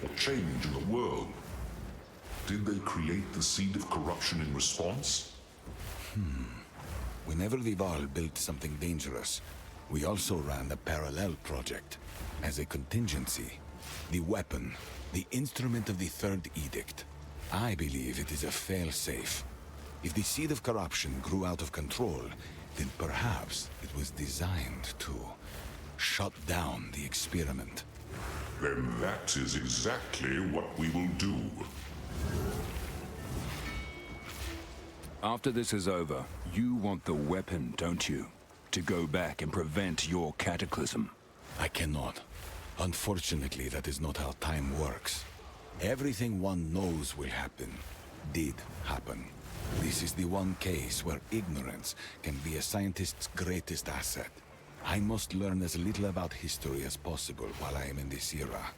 or change in the world. Did they create the Seed of Corruption in response? Whenever the Vaal built something dangerous, we also ran a parallel project. As a contingency, the weapon, the instrument of the Third Edict. I believe it is a fail-safe. If the Seed of Corruption grew out of control, then perhaps it was designed to shut down the experiment. Then that is exactly what we will do. After this is over, you want the weapon, don't you? To go back and prevent your cataclysm. I cannot. Unfortunately, that is not how time works. Everything one knows will happen, did happen. This is the one case where ignorance can be a scientist's greatest asset. I must learn as little about history as possible while I am in this era.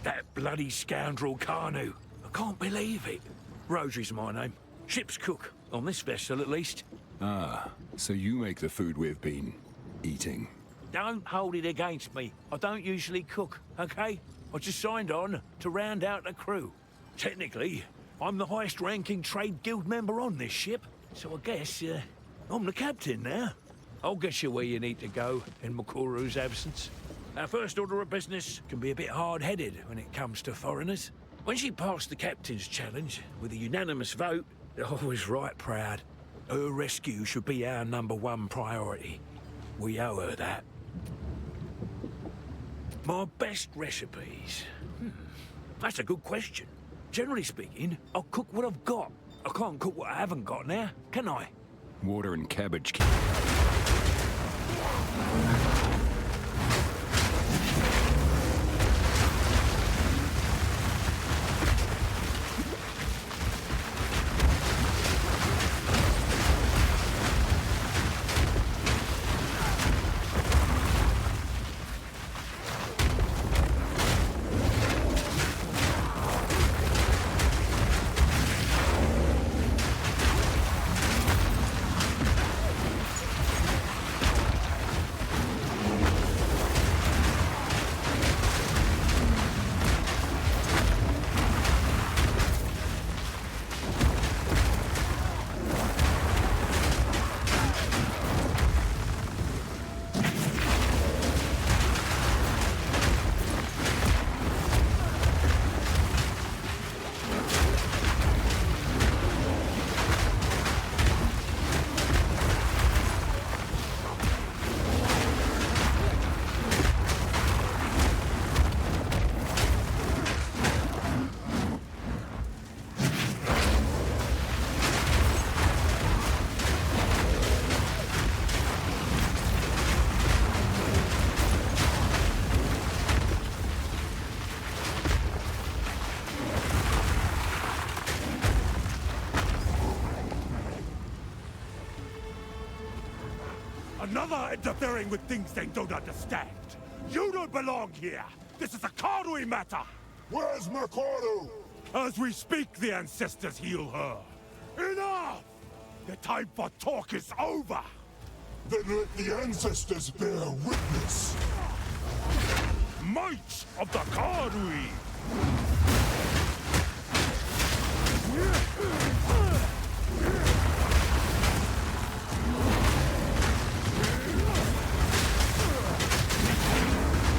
That bloody scoundrel Kanu. I can't believe it. Rosary's my name. Ship's cook. On this vessel, at least. Ah, so you make the food we've been eating. Don't hold it against me. I don't usually cook, okay? I just signed on to round out the crew. Technically, I'm the highest-ranking trade guild member on this ship, so I guess I'm the captain now. I'll get you where you need to go in Makuru's absence. Our first order of business can be a bit hard-headed when it comes to foreigners. When she passed the captain's challenge with a unanimous vote, I was right proud. Her rescue should be our #1 priority. We owe her that. My best recipes? That's a good question. Generally speaking, I'll cook what I've got. I can't cook what I haven't got now, can I? Water and cabbage. Another interfering with things they don't understand. You don't belong here. This is a Karui matter. Where's Makoru? As we speak, the ancestors heal her. Enough! The time for talk is over. Then let the ancestors bear witness. Might of the Karui!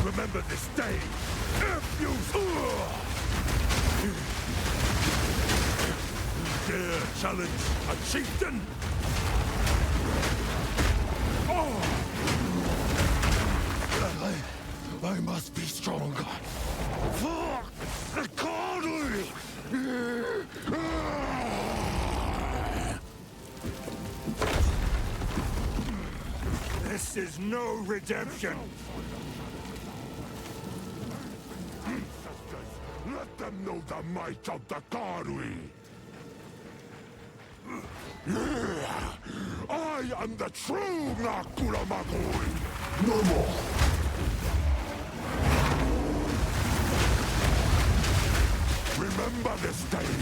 Remember this day, if you dare challenge a chieftain. I must be stronger. For the Karui! This is no redemption. Let them know the might of the Karui! I am the true Ngamakanui! No more! Remember this day,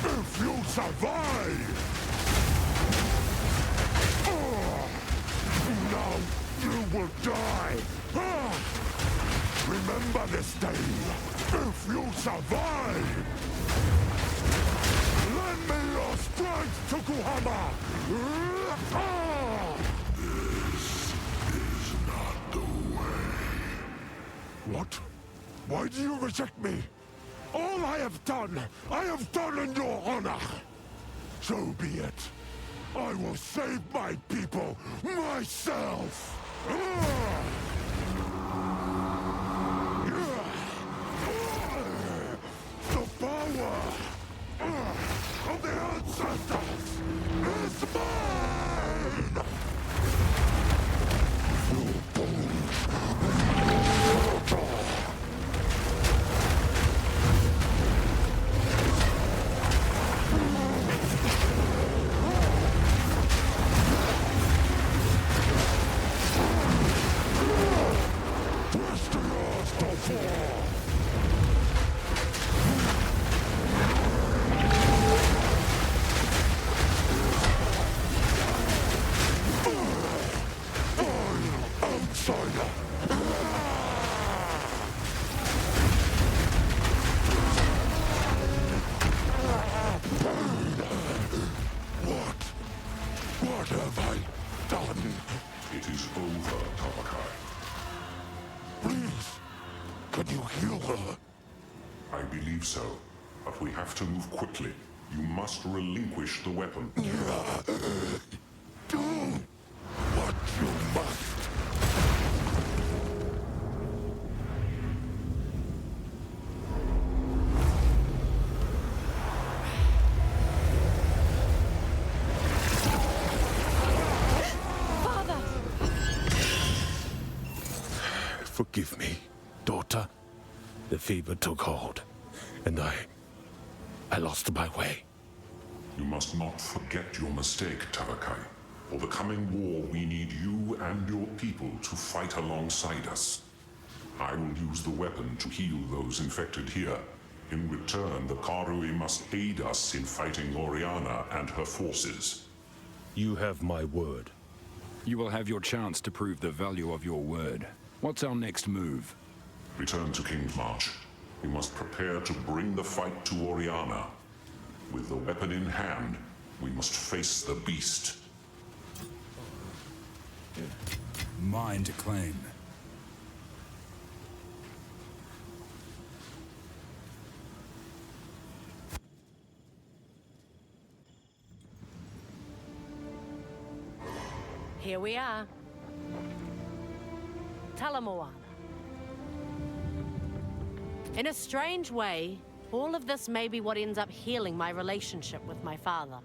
if you survive! Now you will die! Remember this day, if you survive! Lend me your strength, Tokuhama! This is not the way. What? Why do you reject me? All I have done in your honor! So be it. I will save my people myself! The power of the ancestors is mine! Your bones What have I done? It is over, Tavakai. Please, can you heal her? I believe so, but we have to move quickly. You must relinquish the weapon. Do what you must. Forgive me, daughter. The fever took hold, and I lost my way. You must not forget your mistake, Tavakai. For the coming war, we need you and your people to fight alongside us. I will use the weapon to heal those infected here. In return, the Karui must aid us in fighting Oriana and her forces. You have my word. You will have your chance to prove the value of your word. What's our next move? Return to Kingsmarch. We must prepare to bring the fight to Oriana. With the weapon in hand, we must face the beast. Mine to claim. Here we are. Talamoana. In a strange way, all of this may be what ends up healing my relationship with my father.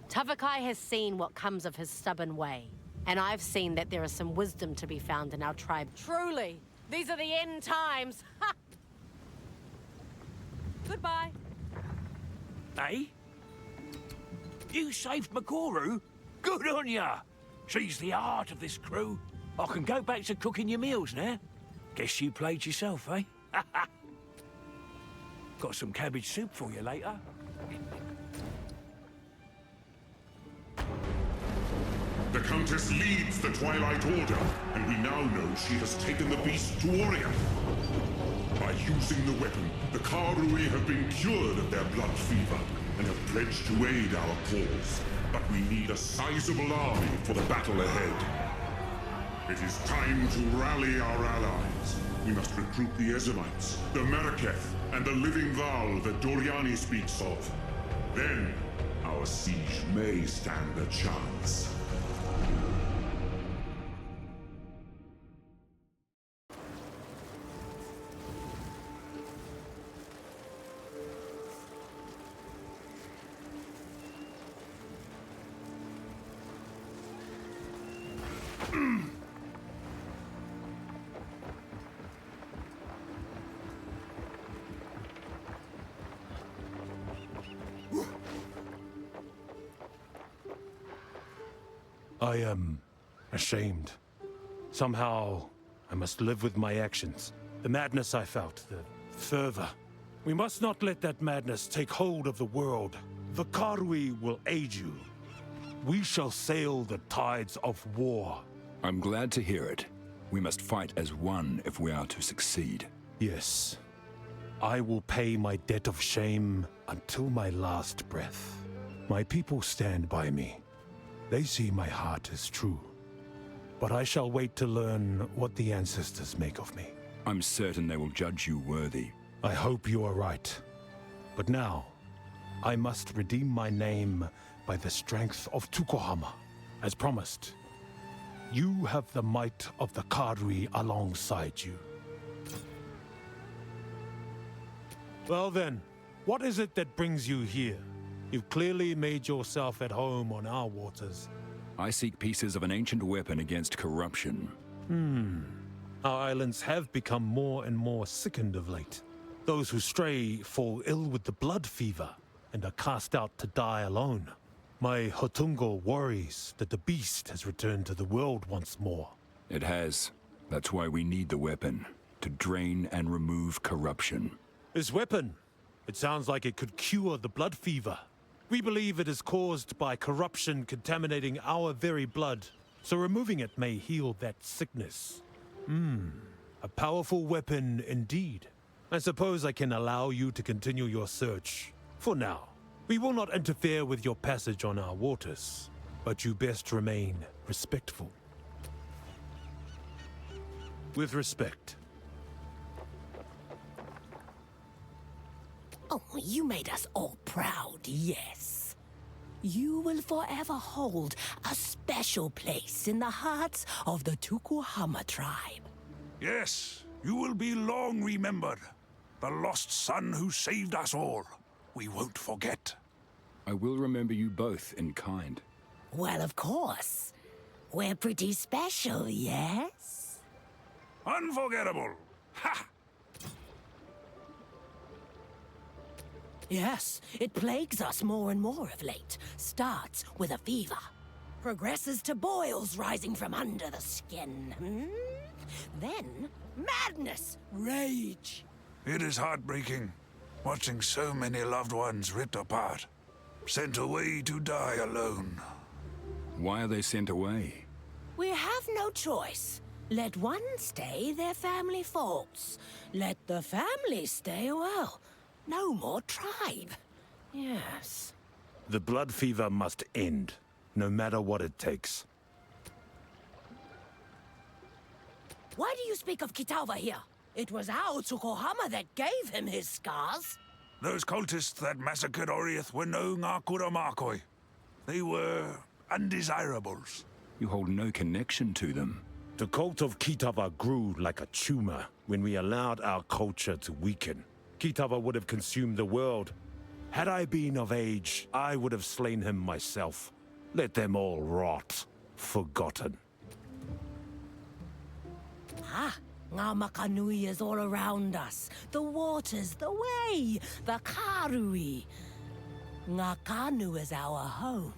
Tavakai has seen what comes of his stubborn way, and I've seen that there is some wisdom to be found in our tribe. Truly, these are the end times. Ha! Goodbye. Hey? You saved Makoru? Good on ya! She's the heart of this crew. I can go back to cooking your meals now. Guess you played yourself, eh? Got some cabbage soup for you later. The Countess leads the Twilight Order, and we now know she has taken the beast to Orient. By using the weapon, the Karui have been cured of their blood fever, and have pledged to aid our cause. But we need a sizable army for the battle ahead. It is time to rally our allies. We must recruit the Ezemites, the Meraketh, and the living Vaal that Doriani speaks of. Then, our siege may stand a chance. I am ashamed. Somehow, I must live with my actions. The madness I felt, the fervor. We must not let that madness take hold of the world. The Karui will aid you. We shall sail the tides of war. I'm glad to hear it. We must fight as one if we are to succeed. Yes. I will pay my debt of shame until my last breath. My people stand by me. They see my heart is true. But I shall wait to learn what the ancestors make of me. I'm certain they will judge you worthy. I hope you are right. But now, I must redeem my name by the strength of Tukohama. As promised, you have the might of the Karui alongside you. Well then, what is it that brings you here? You've clearly made yourself at home on our waters. I seek pieces of an ancient weapon against corruption. Our islands have become more and more sickened of late. Those who stray fall ill with the blood fever and are cast out to die alone. My Hotungo worries that the beast has returned to the world once more. It has. That's why we need the weapon, to drain and remove corruption. This weapon, it sounds like it could cure the blood fever. We believe it is caused by corruption contaminating our very blood, so removing it may heal that sickness. A powerful weapon indeed. I suppose I can allow you to continue your search, for now. We will not interfere with your passage on our waters, but you best remain respectful. With respect. Oh, you made us all proud, yes. You will forever hold a special place in the hearts of the Tukohama tribe. Yes, you will be long remembered. The lost son who saved us all. We won't forget. I will remember you both in kind. Well, of course. We're pretty special, yes? Unforgettable! Ha! Yes, it plagues us more and more of late. Starts with a fever. Progresses to boils rising from under the skin. Then, madness, rage. It is heartbreaking, watching so many loved ones ripped apart, sent away to die alone. Why are they sent away? We have no choice. Let one stay their family faults. Let the family stay, well, no more tribe. Yes. The blood fever must end, no matter what it takes. Why do you speak of Kitava here? It was our Tukohama that gave him his scars. Those cultists that massacred Oriath were no Ngamakanui. They were undesirables. You hold no connection to them. The cult of Kitava grew like a tumor when we allowed our culture to weaken. Kitava would have consumed the world. Had I been of age, I would have slain him myself. Let them all rot, forgotten. Ah, Ngamakanui is all around us. The waters, the way, the Karui. Ngakanu is our home.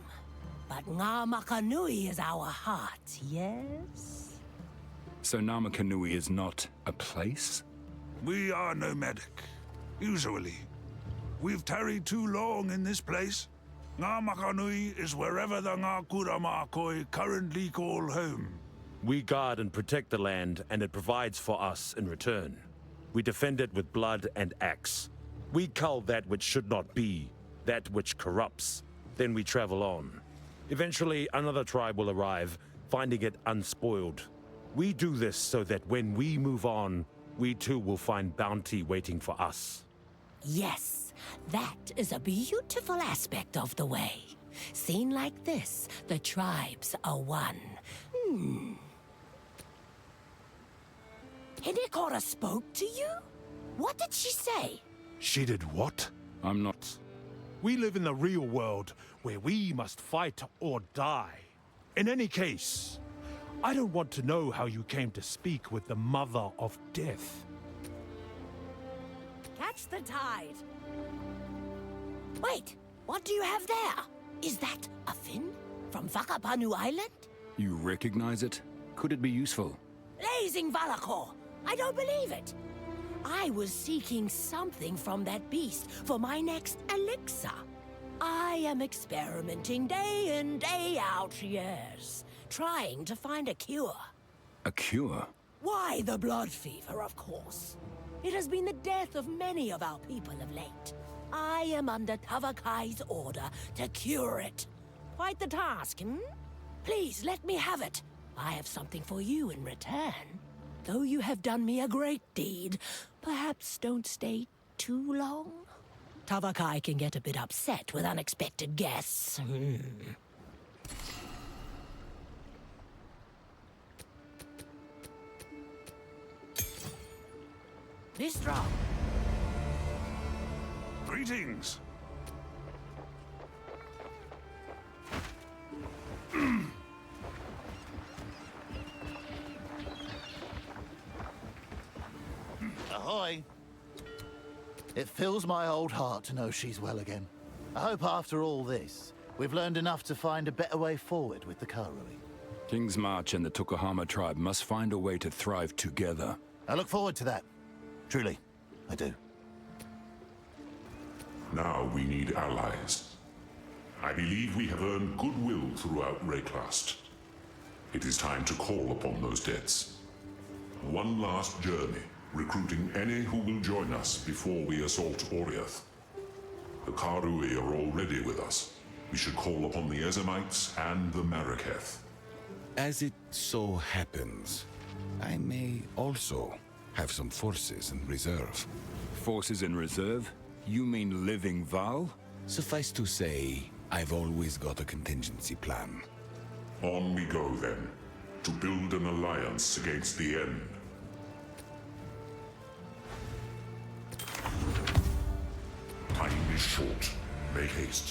But Ngamakanui is our heart, yes? So Ngamakanui is not a place? We are nomadic, usually. We've tarried too long in this place. Ngamakanui is wherever the Ngakuramakoi currently call home. We guard and protect the land, and it provides for us in return. We defend it with blood and axe. We cull that which should not be, that which corrupts. Then we travel on. Eventually, another tribe will arrive, finding it unspoiled. We do this so that when we move on, we too will find bounty waiting for us. Yes, that is a beautiful aspect of the way. Seen like this, the tribes are one. Hinekora spoke to you? What did she say? She did what? I'm not... We live in the real world, where we must fight or die. In any case, I don't want to know how you came to speak with the Mother of Death. Catch the tide. Wait, what do you have there? Is that a fin from Whakapanu Island? You recognize it? Could it be useful? Blazing Valakor! I don't believe it! I was seeking something from that beast for my next elixir. I am experimenting day in, day out, yes. Trying to find a cure. A cure? Why, the blood fever, of course. It has been the death of many of our people of late. I am under Tavakai's order to cure it. Quite the task, Please, let me have it. I have something for you in return. Though you have done me a great deed, perhaps don't stay too long. Tavakai can get a bit upset with unexpected guests. Be strong. Greetings. Ahoy! It fills my old heart to know she's well again. I hope after all this, we've learned enough to find a better way forward with the Karui. Kingsmarch and the Tukahama tribe must find a way to thrive together. I look forward to that. Truly, I do. Now we need allies. I believe we have earned goodwill throughout Rayclast. It is time to call upon those debts. One last journey, recruiting any who will join us before we assault Oriath. The Karui are already with us. We should call upon the Ezemites and the Maraketh. As it so happens, I may also have some forces in reserve. Forces in reserve? You mean living Vaal? Suffice to say, I've always got a contingency plan. On we go then, to build an alliance against the end. Time is short. Make haste.